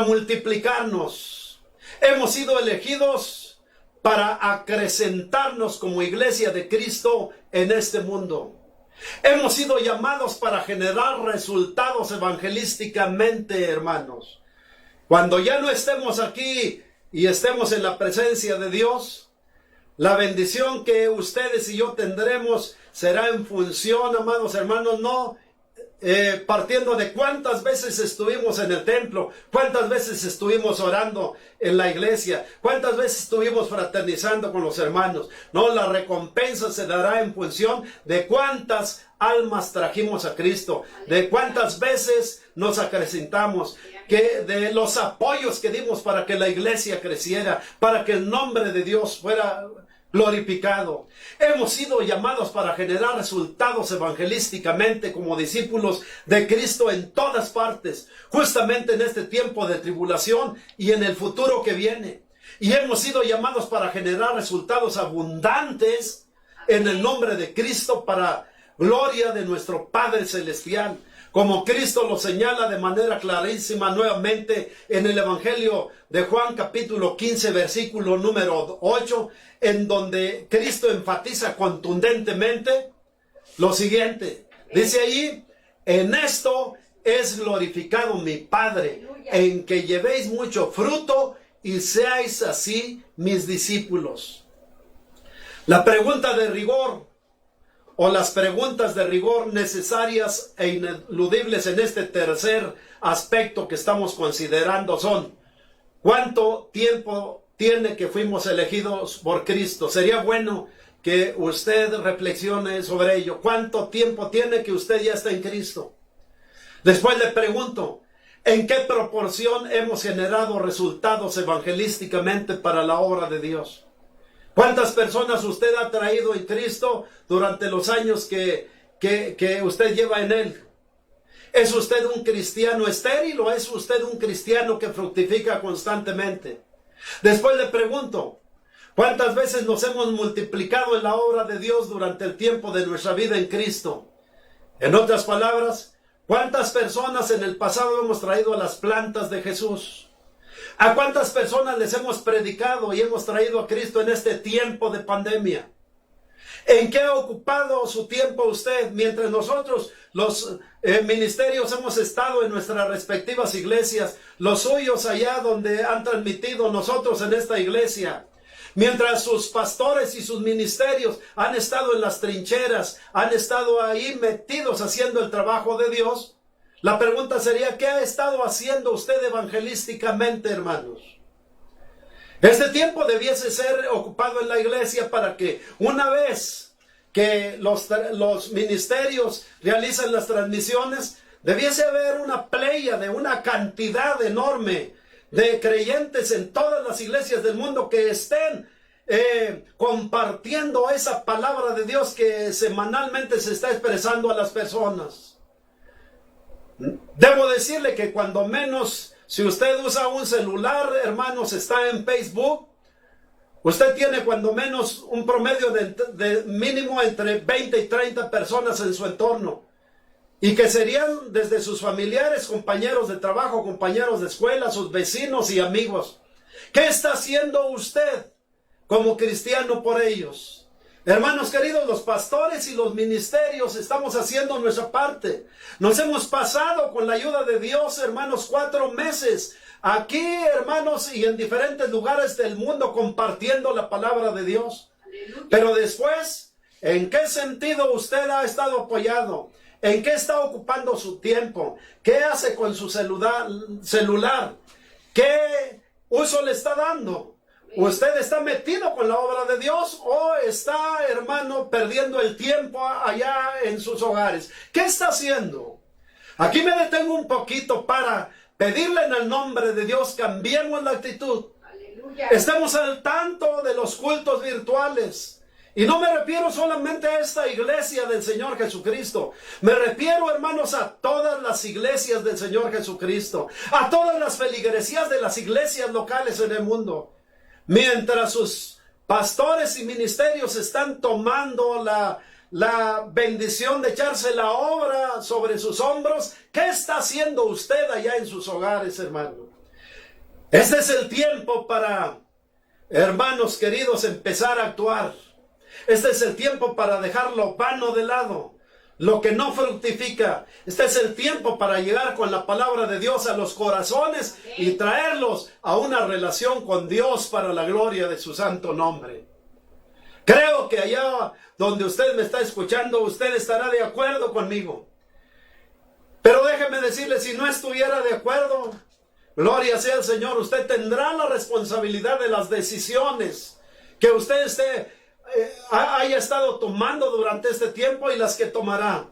multiplicarnos. Hemos sido elegidos para acrecentarnos como iglesia de Cristo en este mundo. Hemos sido llamados para generar resultados evangelísticamente, hermanos. Cuando ya no estemos aquí y estemos en la presencia de Dios, la bendición que ustedes y yo tendremos será en función, amados hermanos, no partiendo de cuántas veces estuvimos en el templo, cuántas veces estuvimos orando en la iglesia, cuántas veces estuvimos fraternizando con los hermanos. No, la recompensa se dará en función de cuántas almas trajimos a Cristo, de cuántas veces nos acrecentamos, de los apoyos que dimos para que la iglesia creciera, para que el nombre de Dios fuera glorificado. Hemos sido llamados para generar resultados evangelísticamente como discípulos de Cristo en todas partes, justamente en este tiempo de tribulación y en el futuro que viene. Y hemos sido llamados para generar resultados abundantes en el nombre de Cristo para gloria de nuestro Padre Celestial. Como Cristo lo señala de manera clarísima nuevamente en el Evangelio de Juan capítulo 15 versículo número 8, en donde Cristo enfatiza contundentemente lo siguiente. Dice allí: en esto es glorificado mi Padre, en que llevéis mucho fruto y seáis así mis discípulos. La pregunta de rigor, o las preguntas de rigor necesarias e ineludibles en este tercer aspecto que estamos considerando son: ¿cuánto tiempo tiene que fuimos elegidos por Cristo? Sería bueno que usted reflexione sobre ello. ¿Cuánto tiempo tiene que usted ya está en Cristo? Después le pregunto: ¿en qué proporción hemos generado resultados evangelísticamente para la obra de Dios? ¿Cuántas personas usted ha traído en Cristo durante los años que usted lleva en Él? ¿Es usted un cristiano estéril o es usted un cristiano que fructifica constantemente? Después le pregunto: ¿cuántas veces nos hemos multiplicado en la obra de Dios durante el tiempo de nuestra vida en Cristo? En otras palabras, ¿cuántas personas en el pasado hemos traído a las plantas de Jesús? ¿A cuántas personas les hemos predicado y hemos traído a Cristo en este tiempo de pandemia? ¿En qué ha ocupado su tiempo usted mientras nosotros, los ministerios, hemos estado en nuestras respectivas iglesias, los suyos allá donde han transmitido, nosotros en esta iglesia? Mientras sus pastores y sus ministerios han estado en las trincheras, han estado ahí metidos haciendo el trabajo de Dios, la pregunta sería: ¿qué ha estado haciendo usted evangelísticamente, hermanos? Este tiempo debiese ser ocupado en la iglesia para que una vez que los ministerios realizan las transmisiones, debiese haber una playa de una cantidad enorme de creyentes en todas las iglesias del mundo que estén compartiendo esa palabra de Dios que semanalmente se está expresando a las personas. Debo decirle que cuando menos, si usted usa un celular, hermanos, está en Facebook, usted tiene cuando menos un promedio de mínimo entre 20 y 30 personas en su entorno. Y que serían desde sus familiares, compañeros de trabajo, compañeros de escuela, sus vecinos y amigos. ¿Qué está haciendo usted como cristiano por ellos? Hermanos queridos, los pastores y los ministerios estamos haciendo nuestra parte. Nos hemos pasado con la ayuda de Dios, hermanos, 4 meses aquí, hermanos, y en diferentes lugares del mundo compartiendo la palabra de Dios. Pero después, ¿en qué sentido usted ha estado apoyado? ¿En qué está ocupando su tiempo? ¿Qué hace con su celular? ¿Qué uso le está dando? ¿Usted está metido con la obra de Dios o está, hermano, perdiendo el tiempo allá en sus hogares? ¿Qué está haciendo? Aquí me detengo un poquito para pedirle en el nombre de Dios: cambiemos la actitud. Aleluya. Estemos al tanto de los cultos virtuales. Y no me refiero solamente a esta iglesia del Señor Jesucristo. Me refiero, hermanos, a todas las iglesias del Señor Jesucristo. A todas las feligresías de las iglesias locales en el mundo. Mientras sus pastores y ministerios están tomando la bendición de echarse la obra sobre sus hombros, ¿qué está haciendo usted allá en sus hogares, hermano? Este es el tiempo para, hermanos queridos, empezar a actuar. Este es el tiempo para dejar lo vano de lado, lo que no fructifica. Este es el tiempo para llegar con la palabra de Dios a los corazones y traerlos a una relación con Dios para la gloria de su santo nombre. Creo que allá donde usted me está escuchando, usted estará de acuerdo conmigo. Pero déjeme decirle, si no estuviera de acuerdo, gloria sea al Señor, usted tendrá la responsabilidad de las decisiones que usted haya estado tomando durante este tiempo y las que tomará.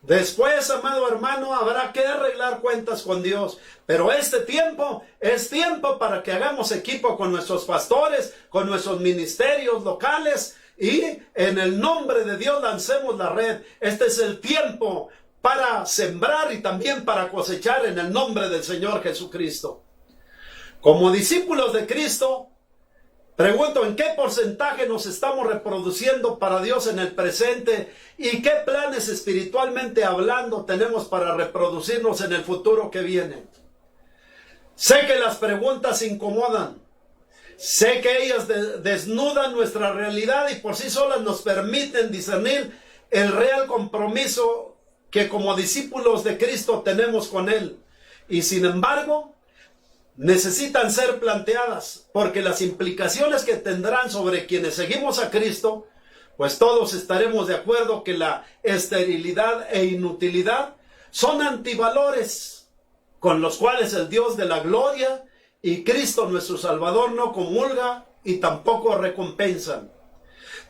Después, amado hermano, habrá que arreglar cuentas con Dios. Pero este tiempo es tiempo para que hagamos equipo con nuestros pastores, con nuestros ministerios locales y en el nombre de Dios lancemos la red. Este es el tiempo para sembrar y también para cosechar en el nombre del Señor Jesucristo. Como discípulos de Cristo, Pregunto, ¿en qué porcentaje nos estamos reproduciendo para Dios en el presente? ¿Y qué planes espiritualmente hablando tenemos para reproducirnos en el futuro que viene? Sé que las preguntas incomodan. Sé que ellas desnudan nuestra realidad y por sí solas nos permiten discernir el real compromiso que como discípulos de Cristo tenemos con Él. Y sin embargo, necesitan ser planteadas, porque las implicaciones que tendrán sobre quienes seguimos a Cristo, pues todos estaremos de acuerdo que la esterilidad e inutilidad son antivalores con los cuales el Dios de la gloria y Cristo nuestro Salvador no comulga y tampoco recompensan.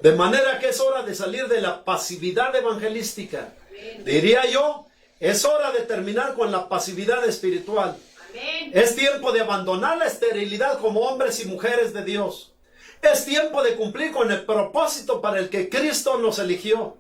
De manera que es hora de salir de la pasividad evangelística. Diría yo, es hora de terminar con la pasividad espiritual. Es tiempo de abandonar la esterilidad como hombres y mujeres de Dios. Es tiempo de cumplir con el propósito para el que Cristo nos eligió.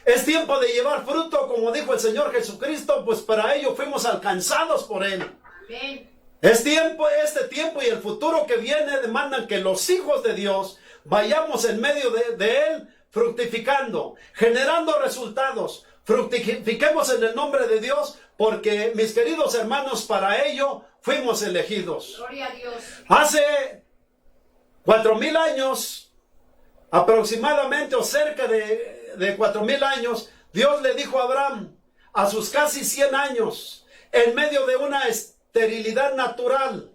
Es tiempo de llevar fruto, como dijo el Señor Jesucristo, pues para ello fuimos alcanzados por Él. Amén. Este tiempo y el futuro que viene demandan que los hijos de Dios vayamos en medio de Él fructificando, generando resultados. Fructifiquemos en el nombre de Dios, porque, mis queridos hermanos, para ello fuimos elegidos. Gloria a Dios. Hace 4,000 años, aproximadamente, o cerca de 4,000 años, Dios le dijo a Abraham, a sus casi 100 años, en medio de una esterilidad natural,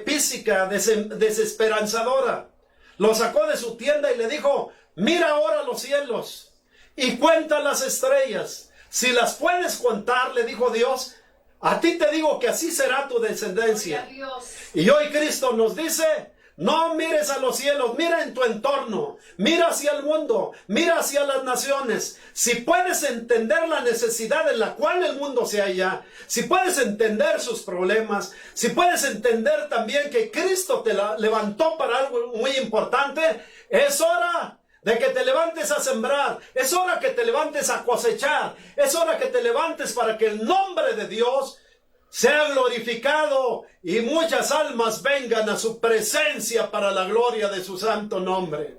física, desesperanzadora, lo sacó de su tienda y le dijo, mira ahora los cielos y cuenta las estrellas. Si las puedes contar, le dijo Dios, a ti te digo que así será tu descendencia. Y hoy Cristo nos dice, no mires a los cielos, mira en tu entorno, mira hacia el mundo, mira hacia las naciones. Si puedes entender la necesidad en la cual el mundo se halla, si puedes entender sus problemas, si puedes entender también que Cristo te levantó para algo muy importante, es hora de que te levantes a sembrar, es hora que te levantes a cosechar, es hora que te levantes para que el nombre de Dios sea glorificado y muchas almas vengan a su presencia para la gloria de su santo nombre.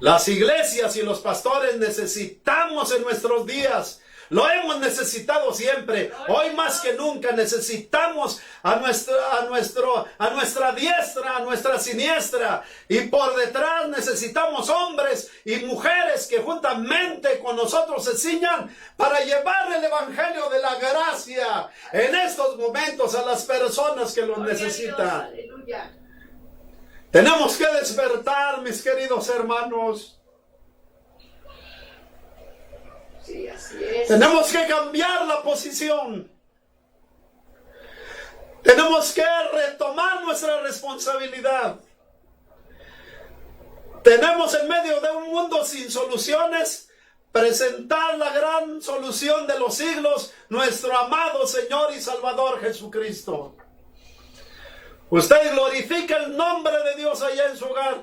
Las iglesias y los pastores necesitamos en nuestros días, lo hemos necesitado siempre, hoy más que nunca necesitamos a nuestra diestra, a nuestra siniestra, y por detrás necesitamos hombres y mujeres que juntamente con nosotros se ciñan para llevar el evangelio de la gracia en estos momentos a las personas que lo necesitan. Tenemos que despertar, mis queridos hermanos. Sí, así es. Tenemos que cambiar la posición. Tenemos que retomar nuestra responsabilidad. Tenemos en medio de un mundo sin soluciones, presentar la gran solución de los siglos, nuestro amado Señor y Salvador Jesucristo. Usted glorifica el nombre de Dios allá en su hogar,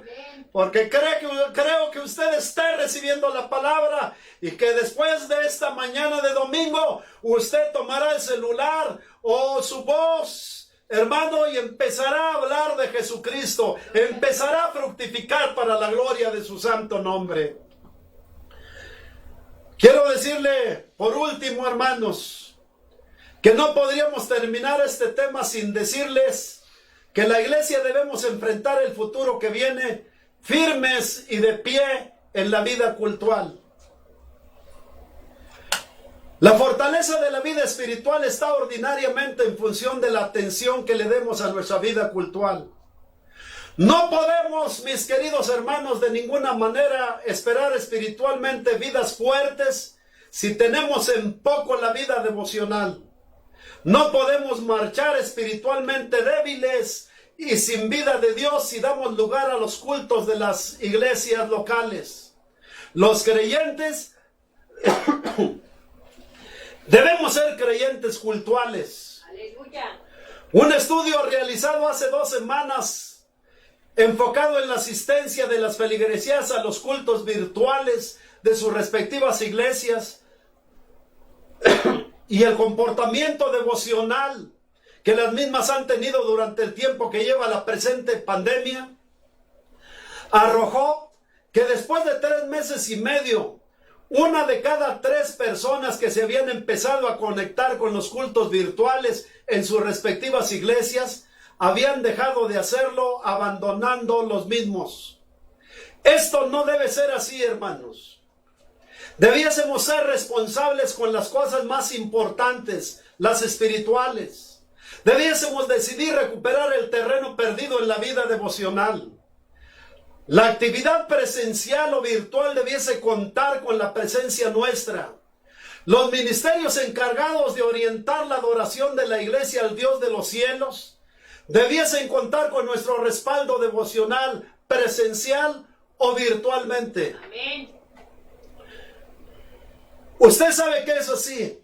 porque creo que usted esté recibiendo la palabra y que después de esta mañana de domingo usted tomará el celular o su voz, hermano, y empezará a hablar de Jesucristo, empezará a fructificar para la gloria de su santo nombre. Quiero decirle, por último, hermanos, que no podríamos terminar este tema sin decirles que la iglesia debemos enfrentar el futuro que viene firmes y de pie en la vida cultural. La fortaleza de la vida espiritual está ordinariamente en función de la atención que le demos a nuestra vida cultural. No podemos, mis queridos hermanos, de ninguna manera esperar espiritualmente vidas fuertes si tenemos en poco la vida devocional. No podemos marchar espiritualmente débiles y sin vida de Dios si damos lugar a los cultos de las iglesias locales. Los creyentes debemos ser creyentes cultuales. Aleluya. Un estudio realizado hace 2 semanas, enfocado en la asistencia de las feligresías a los cultos virtuales de sus respectivas iglesias, y el comportamiento devocional que las mismas han tenido durante el tiempo que lleva la presente pandemia, arrojó que después de 3 meses y medio, 1 de cada 3 personas que se habían empezado a conectar con los cultos virtuales en sus respectivas iglesias, habían dejado de hacerlo, abandonando los mismos. Esto no debe ser así, hermanos. Debiésemos ser responsables con las cosas más importantes, las espirituales. Debiésemos decidir recuperar el terreno perdido en la vida devocional. La actividad presencial o virtual debiese contar con la presencia nuestra. Los ministerios encargados de orientar la adoración de la iglesia al Dios de los cielos debiesen contar con nuestro respaldo devocional, presencial o virtualmente. Amén. Usted sabe que es así.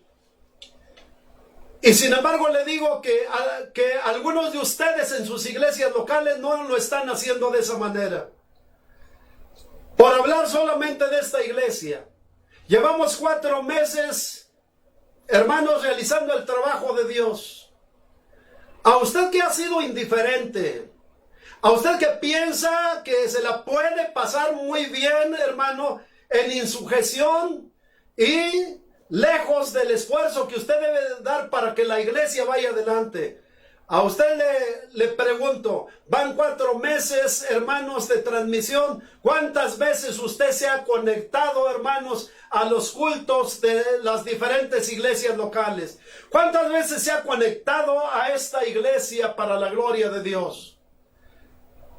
Y sin embargo le digo que algunos de ustedes en sus iglesias locales no lo están haciendo de esa manera. Por hablar solamente de esta iglesia, llevamos 4 meses, hermanos, realizando el trabajo de Dios. A usted que ha sido indiferente, a usted que piensa que se la puede pasar muy bien, hermano, en insujeción y lejos del esfuerzo que usted debe dar para que la iglesia vaya adelante. A usted le pregunto, van 4 meses, hermanos, de transmisión. ¿Cuántas veces usted se ha conectado, hermanos, a los cultos de las diferentes iglesias locales? ¿Cuántas veces se ha conectado a esta iglesia para la gloria de Dios?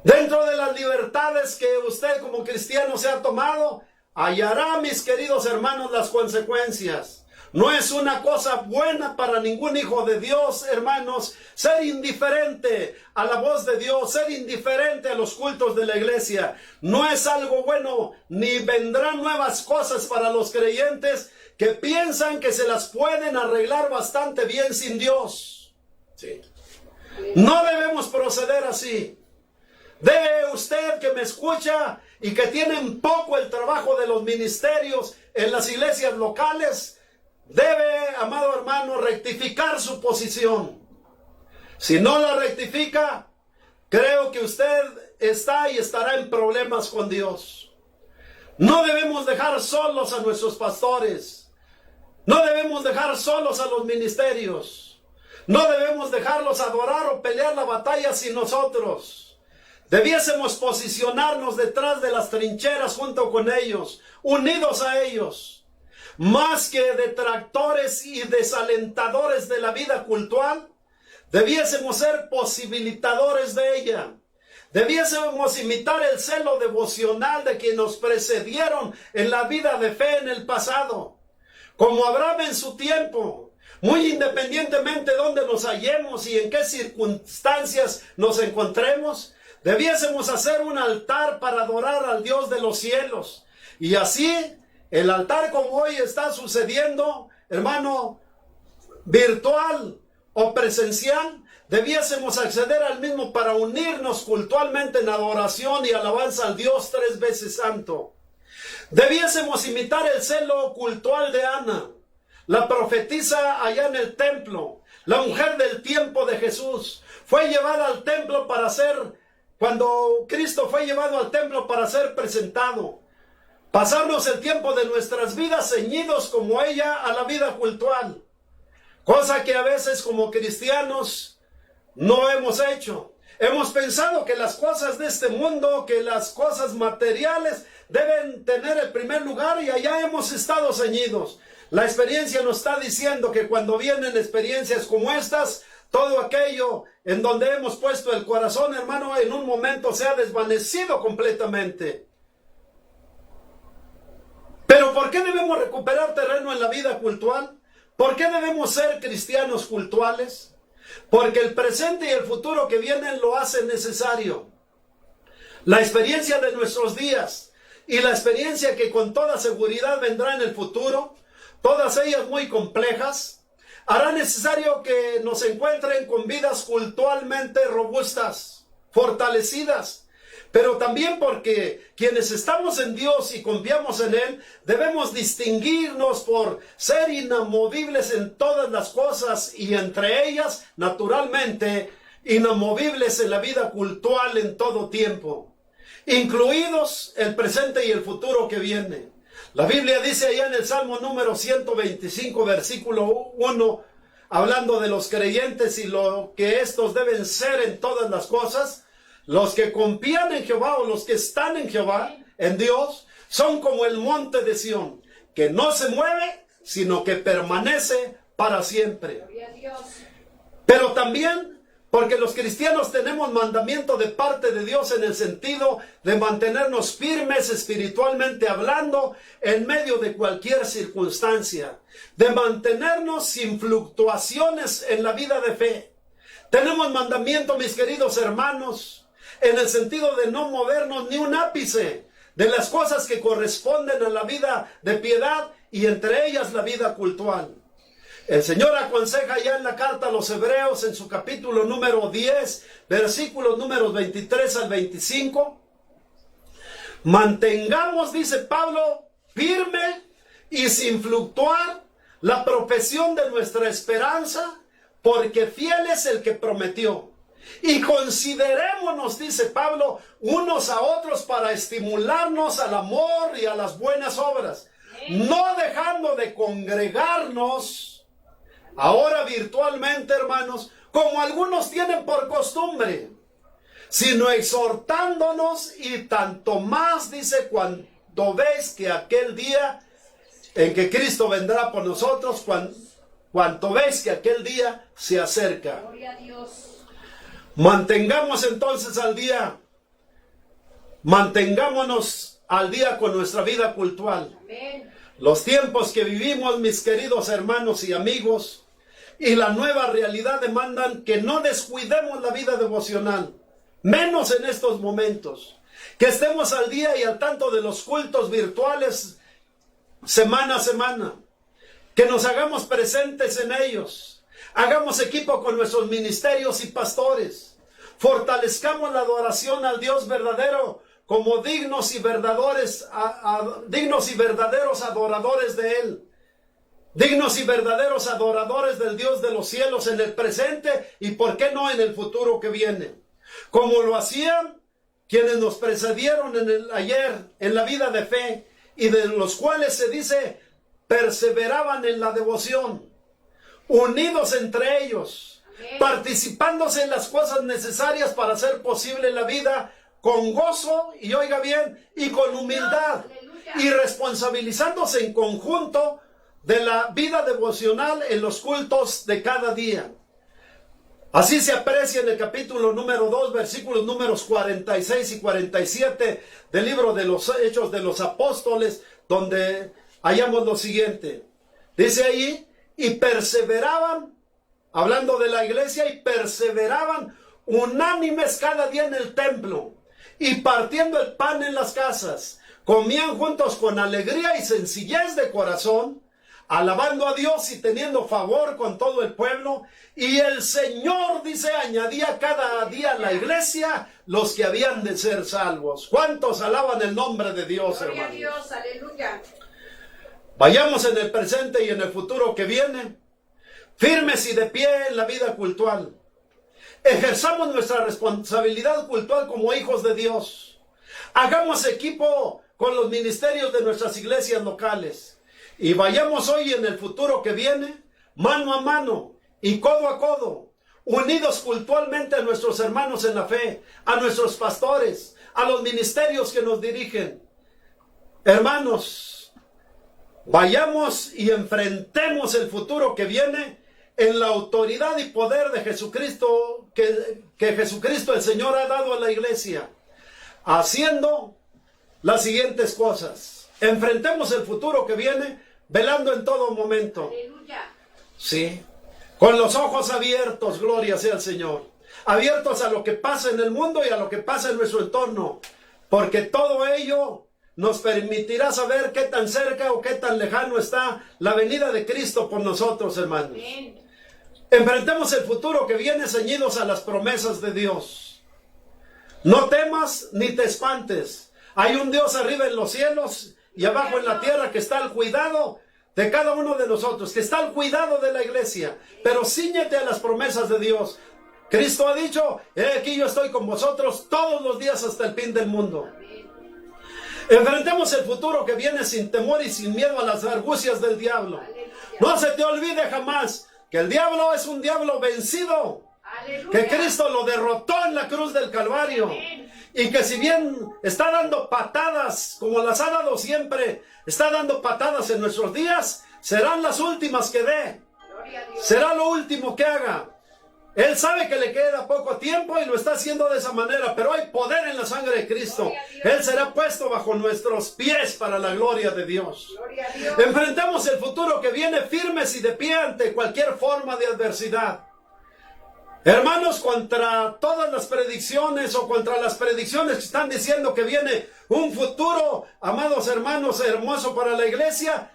Dentro de las libertades que usted como cristiano se ha tomado, hallará, mis queridos hermanos, las consecuencias. No es una cosa buena para ningún hijo de Dios, hermanos, ser indiferente a la voz de Dios, ser indiferente a los cultos de la iglesia. No es algo bueno, ni vendrán nuevas cosas para los creyentes que piensan que se las pueden arreglar bastante bien sin Dios. Sí. No debemos proceder así. Debe usted que me escucha y que tiene un poco el trabajo de los ministerios en las iglesias locales, debe, amado hermano, rectificar su posición. Si no la rectifica, creo que usted está y estará en problemas con Dios. No debemos dejar solos a nuestros pastores. No debemos dejar solos a los ministerios. No debemos dejarlos adorar o pelear la batalla sin nosotros. Debiésemos posicionarnos detrás de las trincheras junto con ellos, unidos a ellos. Más que detractores y desalentadores de la vida cultural, debiésemos ser posibilitadores de ella. Debiésemos imitar el celo devocional de quienes nos precedieron en la vida de fe en el pasado. Como Abraham en su tiempo, muy independientemente de dónde nos hallemos y en qué circunstancias nos encontremos, debiésemos hacer un altar para adorar al Dios de los cielos. Y así, el altar como hoy está sucediendo, hermano, virtual o presencial, debiésemos acceder al mismo para unirnos cultualmente en adoración y alabanza al Dios 3 veces santo. Debiésemos imitar el celo cultual de Ana, la profetisa allá en el templo, la mujer del tiempo de Jesús. Fue llevada al templo para ser, cuando Cristo fue llevado al templo para ser presentado. Pasarnos el tiempo de nuestras vidas ceñidos como ella a la vida cultural. Cosa que a veces como cristianos no hemos hecho. Hemos pensado que las cosas de este mundo, que las cosas materiales deben tener el primer lugar y allá hemos estado ceñidos. La experiencia nos está diciendo que cuando vienen experiencias como estas, todo aquello en donde hemos puesto el corazón, hermano, en un momento se ha desvanecido completamente. Pero ¿por qué debemos recuperar terreno en la vida cultural? ¿Por qué debemos ser cristianos cultuales? Porque el presente y el futuro que vienen lo hacen necesario. La experiencia de nuestros días y la experiencia que con toda seguridad vendrá en el futuro, todas ellas muy complejas, hará necesario que nos encuentren con vidas cultualmente robustas, fortalecidas. Pero también porque quienes estamos en Dios y confiamos en Él, debemos distinguirnos por ser inamovibles en todas las cosas y entre ellas, naturalmente, inamovibles en la vida cultural en todo tiempo. incluidos el presente y el futuro que viene. La Biblia dice allá en el Salmo número 125, versículo 1, hablando de los creyentes y lo que estos deben ser en todas las cosas, los que confían en Jehová o los que están en Jehová, en Dios, son como el monte de Sión, que no se mueve, sino que permanece para siempre. Pero también, porque los cristianos tenemos mandamiento de parte de Dios en el sentido de mantenernos firmes espiritualmente hablando en medio de cualquier circunstancia, de mantenernos sin fluctuaciones en la vida de fe. Tenemos mandamiento, mis queridos hermanos, en el sentido de no movernos ni un ápice de las cosas que corresponden a la vida de piedad y entre ellas la vida cultural. El Señor aconseja ya en la carta a los Hebreos en su capítulo número 10, versículos números 23 al 25. Mantengamos, dice Pablo, firme y sin fluctuar la profesión de nuestra esperanza, porque fiel es el que prometió. Y considerémonos, dice Pablo, unos a otros para estimularnos al amor y a las buenas obras, no dejando de congregarnos, ahora virtualmente, hermanos, como algunos tienen por costumbre, sino exhortándonos, y tanto más, dice, cuando veis que aquel día en que Cristo vendrá por nosotros, cuanto veis que aquel día se acerca. Gloria a Dios. Mantengamos entonces al día, mantengámonos al día con nuestra vida cultural. Amén. Los tiempos que vivimos, mis queridos hermanos y amigos, y la nueva realidad demandan que no descuidemos la vida devocional, menos en estos momentos, que estemos al día y al tanto de los cultos virtuales semana a semana, que nos hagamos presentes en ellos, hagamos equipo con nuestros ministerios y pastores, fortalezcamos la adoración al Dios verdadero como dignos y verdaderos adoradores de Él, dignos y verdaderos adoradores del Dios de los cielos en el presente y por qué no en el futuro que viene, como lo hacían quienes nos precedieron en el ayer en la vida de fe, y de los cuales se dice perseveraban en la devoción, unidos entre ellos, participándose en las cosas necesarias para hacer posible la vida con gozo, y oiga bien, y con humildad, y responsabilizándose en conjunto de la vida devocional en los cultos de cada día. Así se aprecia en el capítulo número 2, versículos números 46 y 47 del libro de los Hechos de los Apóstoles, donde hallamos lo siguiente. Dice ahí, y perseveraban, hablando de la iglesia, y perseveraban unánimes cada día en el templo, y partiendo el pan en las casas, comían juntos con alegría y sencillez de corazón, alabando a Dios y teniendo favor con todo el pueblo. Y el Señor, dice, añadía cada día a la iglesia los que habían de ser salvos. ¿Cuántos alaban el nombre de Dios, Gloria a hermanos? Dios, aleluya. Vayamos en el presente y en el futuro que viene, firmes y de pie en la vida cultural. Ejerzamos nuestra responsabilidad cultural como hijos de Dios. Hagamos equipo con los ministerios de nuestras iglesias locales. Y vayamos hoy en el futuro que viene, mano a mano y codo a codo, unidos cultualmente a nuestros hermanos en la fe, a nuestros pastores, a los ministerios que nos dirigen. Hermanos, vayamos y enfrentemos el futuro que viene en la autoridad y poder de Jesucristo, que Jesucristo el Señor ha dado a la iglesia, haciendo las siguientes cosas. Enfrentemos el futuro que viene velando en todo momento. Aleluya. Sí, con los ojos abiertos, gloria sea al Señor. Abiertos a lo que pasa en el mundo y a lo que pasa en nuestro entorno. Porque todo ello nos permitirá saber qué tan cerca o qué tan lejano está la venida de Cristo por nosotros, hermanos. Amén. Enfrentemos el futuro que viene ceñidos a las promesas de Dios. No temas ni te espantes. Hay un Dios arriba en los cielos y abajo en la tierra que está al cuidado de cada uno de nosotros, que está al cuidado de la iglesia. Pero cíñete a las promesas de Dios. Cristo ha dicho, he aquí yo estoy con vosotros todos los días hasta el fin del mundo. Enfrentemos el futuro que viene sin temor y sin miedo a las argucias del diablo. No se te olvide jamás que el diablo es un diablo vencido, que Cristo lo derrotó en la cruz del Calvario, y que si bien está dando patadas, como las ha dado siempre, está dando patadas en nuestros días, serán las últimas que dé, será lo último que haga. Él sabe que le queda poco tiempo y lo está haciendo de esa manera, pero hay poder en la sangre de Cristo. Él será puesto bajo nuestros pies para la gloria de Dios. Enfrentemos el futuro que viene firmes y de pie ante cualquier forma de adversidad. Hermanos, contra todas las predicciones o contra las predicciones que están diciendo que viene un futuro, amados hermanos, hermoso para la iglesia,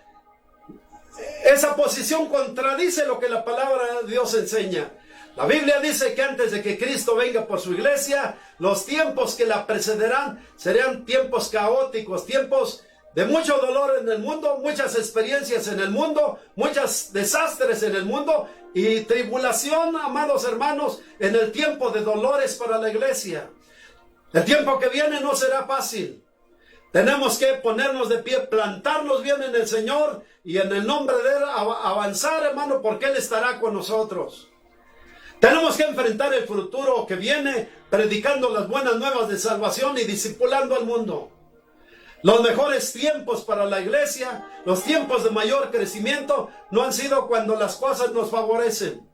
esa posición contradice lo que la palabra de Dios enseña. La Biblia dice que antes de que Cristo venga por su iglesia, los tiempos que la precederán serán tiempos caóticos, tiempos de mucho dolor en el mundo, muchas experiencias en el mundo, muchos desastres en el mundo y tribulación, amados hermanos, en el tiempo de dolores para la iglesia. El tiempo que viene no será fácil. Tenemos que ponernos de pie, plantarnos bien en el Señor y en el nombre de Él avanzar, hermano, porque Él estará con nosotros. Tenemos que enfrentar el futuro que viene predicando las buenas nuevas de salvación y discipulando al mundo. Los mejores tiempos para la iglesia, los tiempos de mayor crecimiento, no han sido cuando las cosas nos favorecen.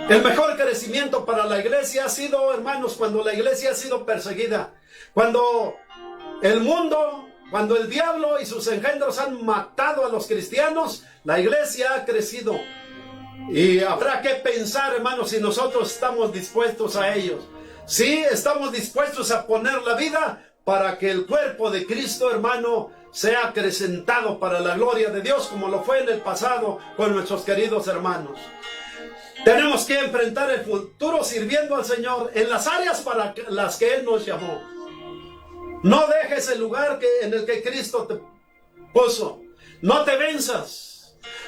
El mejor crecimiento para la iglesia ha sido, hermanos, cuando la iglesia ha sido perseguida. Cuando el mundo, cuando el diablo y sus engendros han matado a los cristianos, la iglesia ha crecido. Y habrá que pensar, hermanos, si nosotros estamos dispuestos a ellos. Sí, estamos dispuestos a poner la vida para que el cuerpo de Cristo, hermano, sea acrecentado para la gloria de Dios, como lo fue en el pasado con nuestros queridos hermanos. Tenemos que enfrentar el futuro sirviendo al Señor en las áreas para las que Él nos llamó. No dejes el lugar en el que Cristo te puso. No te venzas.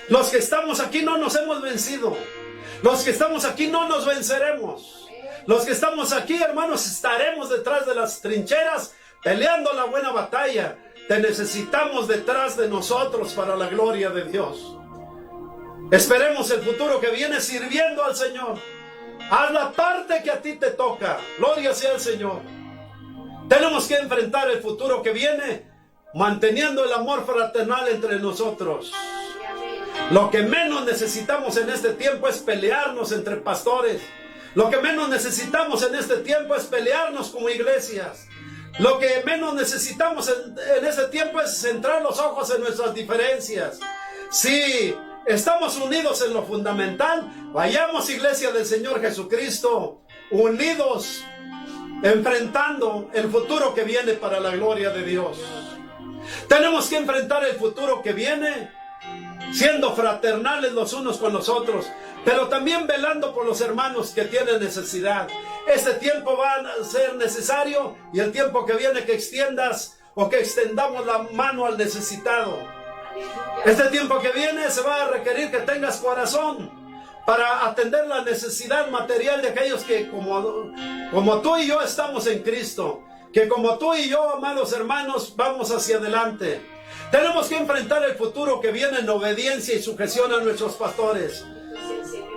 Los que estamos aquí no nos hemos vencido. Los que estamos aquí no nos venceremos. Los que estamos aquí, hermanos, estaremos detrás de las trincheras peleando la buena batalla. Te necesitamos detrás de nosotros para la gloria de Dios. Esperemos el futuro que viene sirviendo al Señor. Haz la parte que a ti te toca. Gloria sea al Señor. Tenemos que enfrentar el futuro que viene manteniendo el amor fraternal entre nosotros. Lo que menos necesitamos en este tiempo es pelearnos entre pastores. Lo que menos necesitamos en este tiempo es pelearnos como iglesias. Lo que menos necesitamos en este tiempo es centrar los ojos en nuestras diferencias. Si estamos unidos en lo fundamental, vayamos, iglesia del Señor Jesucristo, unidos, enfrentando el futuro que viene para la gloria de Dios. Tenemos que enfrentar el futuro que viene siendo fraternales los unos con los otros, pero también velando por los hermanos que tienen necesidad. Este tiempo va a ser necesario, y el tiempo que viene que extiendas o que extendamos la mano al necesitado. Este tiempo que viene se va a requerir que tengas corazón para atender la necesidad material de aquellos que como tú y yo estamos en Cristo, que como tú y yo, amados hermanos, vamos hacia adelante. Tenemos que enfrentar el futuro que viene en obediencia y sujeción a nuestros pastores.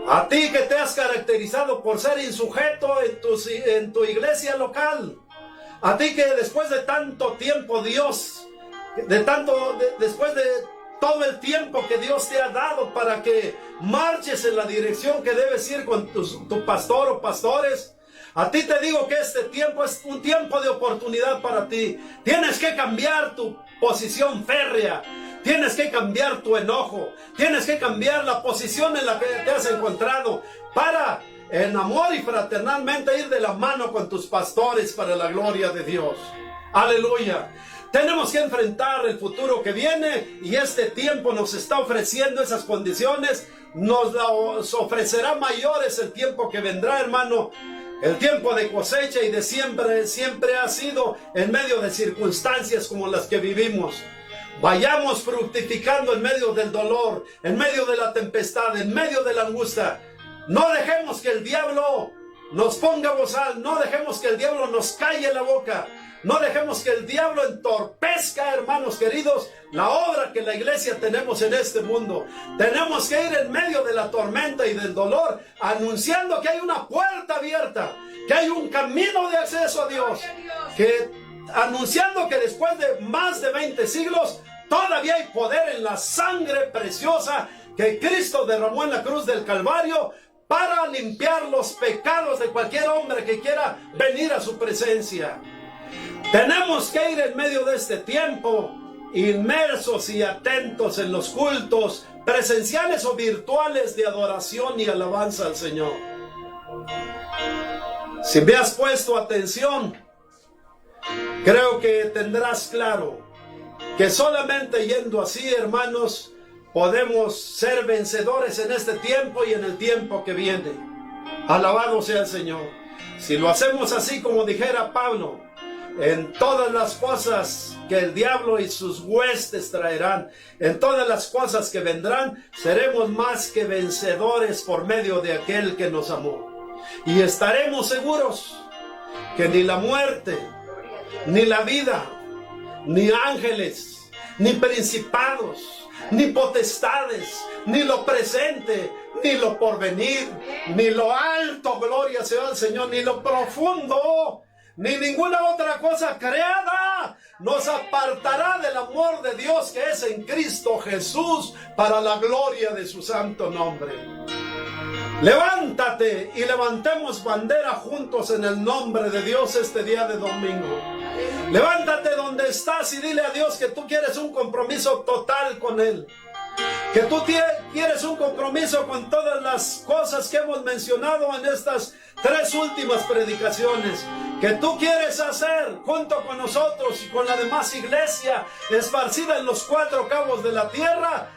A ti que te has caracterizado por ser insujeto en tu iglesia local. A ti que después de tanto tiempo Dios, después de todo el tiempo que Dios te ha dado para que marches en la dirección que debes ir con tu pastor o pastores, a ti te digo que este tiempo es un tiempo de oportunidad para ti. Tienes que cambiar tu posición férrea. Tienes que cambiar tu enojo. Tienes que cambiar la posición en la que te has encontrado para, en amor y fraternalmente, ir de la mano con tus pastores para la gloria de Dios. Aleluya. Tenemos que enfrentar el futuro que viene, y este tiempo nos está ofreciendo esas condiciones. Nos ofrecerá mayores el tiempo que vendrá, hermano. El tiempo de cosecha y de siempre ha sido en medio de circunstancias como las que vivimos. Vayamos fructificando en medio del dolor, en medio de la tempestad, en medio de la angustia. No dejemos que el diablo nos ponga bozal, no dejemos que el diablo nos calle la boca. No dejemos que el diablo entorpezca, hermanos queridos, la obra que la iglesia tenemos en este mundo. Tenemos que ir en medio de la tormenta y del dolor, anunciando que hay una puerta abierta, que hay un camino de acceso a Dios, anunciando que después de más de 20 siglos, todavía hay poder en la sangre preciosa que Cristo derramó en la cruz del Calvario para limpiar los pecados de cualquier hombre que quiera venir a su presencia. Tenemos que ir en medio de este tiempo inmersos y atentos en los cultos presenciales o virtuales de adoración y alabanza al Señor. Si me has puesto atención, creo que tendrás claro que solamente yendo así, hermanos, podemos ser vencedores en este tiempo y en el tiempo que viene. Alabado sea el Señor. Si lo hacemos así, como dijera Pablo, en todas las cosas que el diablo y sus huestes traerán, en todas las cosas que vendrán, seremos más que vencedores por medio de aquel que nos amó. Y estaremos seguros que ni la muerte, ni la vida, ni ángeles, ni principados, ni potestades, ni lo presente, ni lo porvenir, ni lo alto, gloria sea al Señor, ni lo profundo, ni ninguna otra cosa creada nos apartará del amor de Dios que es en Cristo Jesús, para la gloria de su santo nombre. Levántate y levantemos bandera juntos en el nombre de Dios este día de domingo. Levántate donde estás y dile a Dios que tú quieres un compromiso total con Él. Que tú quieres un compromiso con todas las cosas que hemos mencionado en estas 3 últimas predicaciones. Que tú quieres hacer junto con nosotros y con la demás iglesia esparcida en los 4 cabos de la tierra.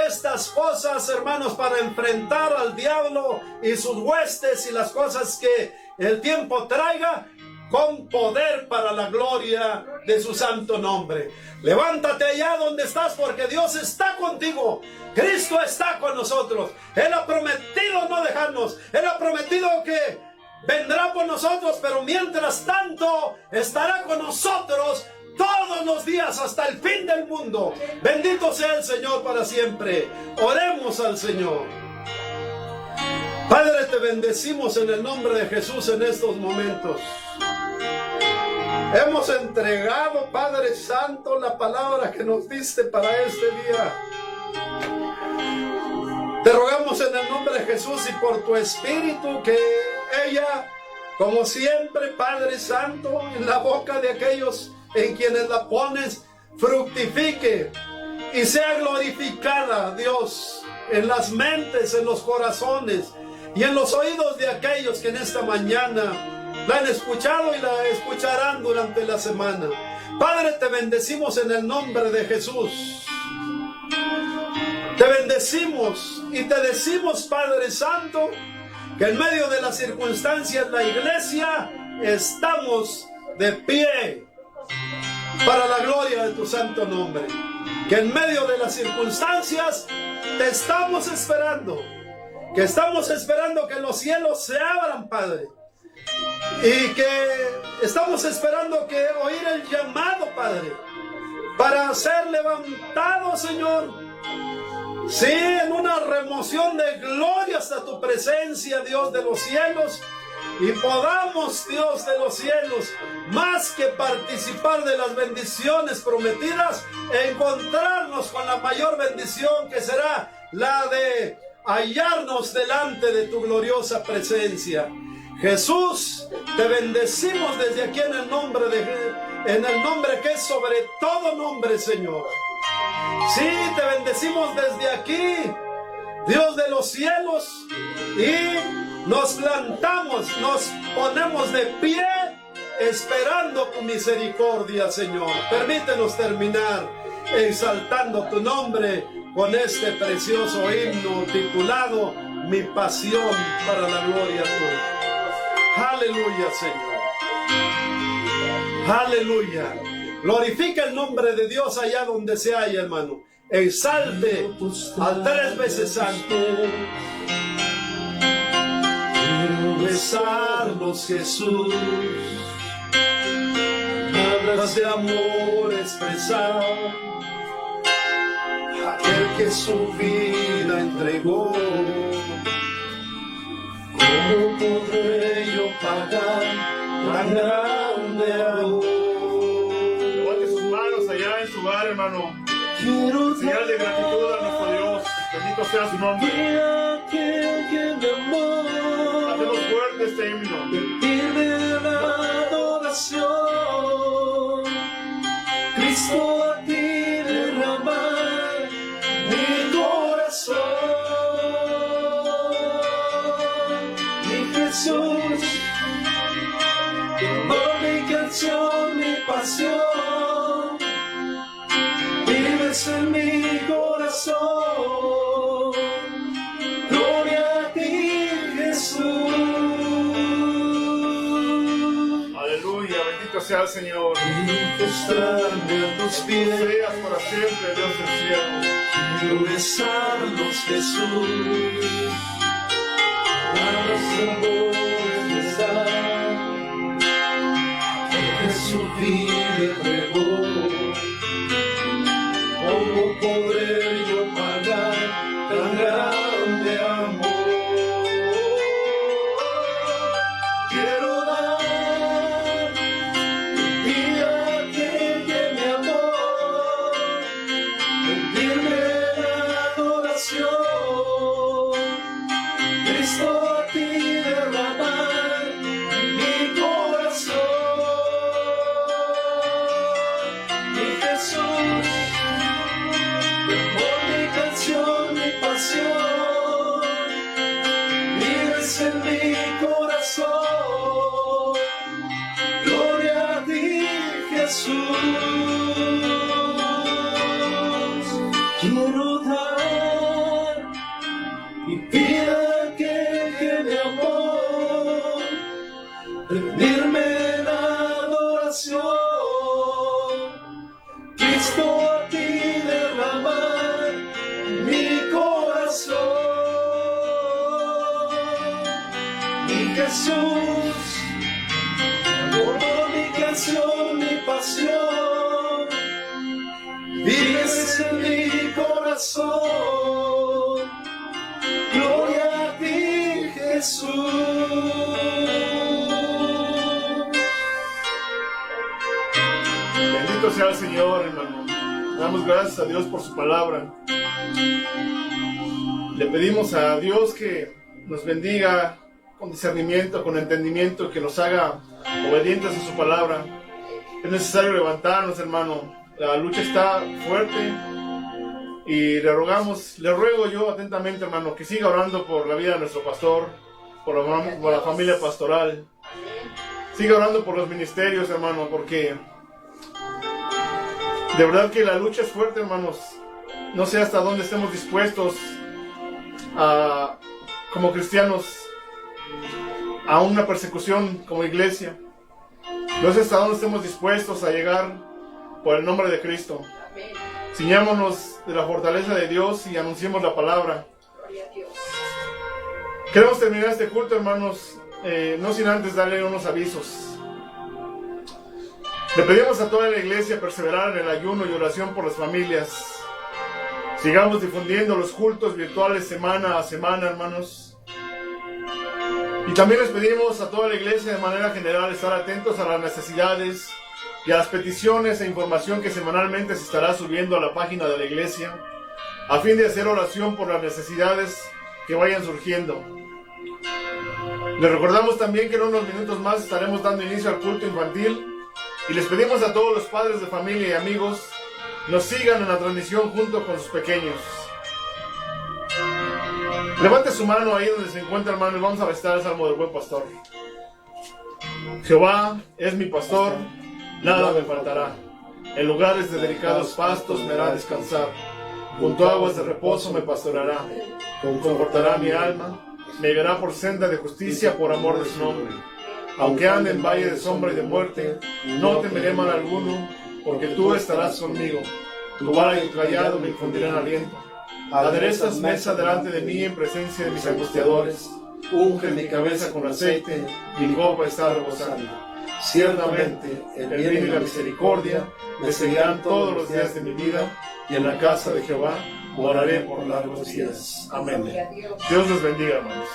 Estas cosas, hermanos, para enfrentar al diablo y sus huestes y las cosas que el tiempo traiga, con poder para la gloria de su santo nombre. Levántate allá donde estás, porque Dios está contigo. Cristo está con nosotros. Él ha prometido no dejarnos. Él ha prometido que vendrá por nosotros, pero mientras tanto estará con nosotros todos los días hasta el fin del mundo. Bendito sea el Señor para siempre. Oremos al Señor. Padre, te bendecimos en el nombre de Jesús en estos momentos. Hemos entregado, Padre Santo, la palabra que nos diste para este día. Te rogamos en el nombre de Jesús y por tu Espíritu que ella, como siempre, Padre Santo, en la boca de aquellos en quienes la pones, fructifique y sea glorificada, Dios, en las mentes, en los corazones y en los oídos de aquellos que en esta mañana la han escuchado y la escucharán durante la semana. Padre, te bendecimos en el nombre de Jesús. Te bendecimos y te decimos, Padre Santo, que en medio de las circunstancias la iglesia estamos de pie para la gloria de tu santo nombre. Que en medio de las circunstancias te estamos esperando. Que estamos esperando que los cielos se abran, Padre. Y que estamos esperando que oír el llamado, Padre, para ser levantado, Señor. Sí, en una remoción de gloria hasta tu presencia, Dios de los cielos. Y podamos, Dios de los cielos, más que participar de las bendiciones prometidas, encontrarnos con la mayor bendición que será la de hallarnos delante de tu gloriosa presencia. Jesús, te bendecimos desde aquí en el nombre que es sobre todo nombre, Señor. Sí, te bendecimos desde aquí, Dios de los cielos, y nos plantamos, nos ponemos de pie, esperando tu misericordia, Señor. Permítenos terminar exaltando tu nombre con este precioso himno titulado Mi pasión para la gloria tuya. Aleluya, Señor. Aleluya. Glorifica el nombre de Dios allá donde se halla, hermano. Exalte al 3 veces santo. Quiero besarlos, Jesús. palabras de amor expresar, aquel que su vida entregó. ¿Cómo podré yo pagar tan grande amor? Levante sus manos allá en su hogar, hermano. Quiero Señal de gratitud a nuestro Dios. Bendito sea su nombre. aquel que me amó. Hacemos fuerte este himno. Rendirme la adoración, Cristo, a ti derramar mi corazón. Mi Jesús, tu mi canción, mi pasión, vives en mi corazón. Gloria a ti, Jesús. Aleluya, bendito sea el Señor. Postrarme a tus pies, Seas para siempre, Dios del cielo. quiero besarlos, Jesús. Palabras de amor besar, que su vida entregó. ¿Cómo podré yo pagar tan grande amor? Quiero dar mi vida a aquel que me amó, rendirme la adoración, Cristo, a ti derramar mi corazón. Mi Jesús, mi amor, mi canción, mi pasión, vives en mi corazón. Gloria a ti, Jesús. Quiero dar mi vida a aquel que me amó, rendirme la adoración, Cristo, a ti derramar mi corazón. Mi Jesús, mi amor, mi canción, mi pasión, vives en mi corazón. Gloria a ti, Jesús. Bendito sea el Señor, hermano. Damos gracias a Dios por su palabra. Le pedimos a Dios que nos bendiga con discernimiento, con entendimiento, que nos haga obedientes a su palabra. Es necesario levantarnos, hermano. La lucha está fuerte y le ruego yo atentamente, hermano, que siga orando por la vida de nuestro pastor, por la familia pastoral. Siga orando por los ministerios, hermano, porque de verdad que la lucha es fuerte, hermanos. No sé hasta dónde estemos dispuestos como cristianos a una persecución como iglesia. No sé hasta dónde estemos dispuestos a llegar por el nombre de Cristo. Ciñámonos de la fortaleza de Dios y anunciemos la palabra. Queremos terminar este culto, hermanos, no sin antes darle unos avisos. Le pedimos a toda la iglesia perseverar en el ayuno y oración por las familias. Sigamos difundiendo los cultos virtuales semana a semana, hermanos. Y también les pedimos a toda la iglesia de manera general estar atentos a las necesidades y a las peticiones e información que semanalmente se estará subiendo a la página de la iglesia, a fin de hacer oración por las necesidades que vayan surgiendo. Les recordamos también que en unos minutos más estaremos dando inicio al culto infantil y les pedimos a todos los padres de familia y amigos nos sigan en la transmisión junto con sus pequeños. Levante su mano ahí donde se encuentra, hermano, y vamos a recitar el Salmo del Buen Pastor. Jehová es mi pastor, nada me faltará. En lugares de delicados pastos me hará descansar. Junto a aguas de reposo me pastoreará. Confortará mi alma. Me guiará por senda de justicia por amor de su nombre. Aunque ande en valle de sombra y de muerte, no temeré mal alguno, porque tú estarás conmigo. Tu vara y tu cayado me infundirán aliento. Aderezas mesa delante de mí en presencia de mis angustiadores. Unge mi cabeza con aceite, mi copa está rebosando. Ciertamente, el bien y la misericordia me seguirán todos los días de mi vida, y en la casa de Jehová moraré por largos días. Amén. Dios los bendiga, hermanos.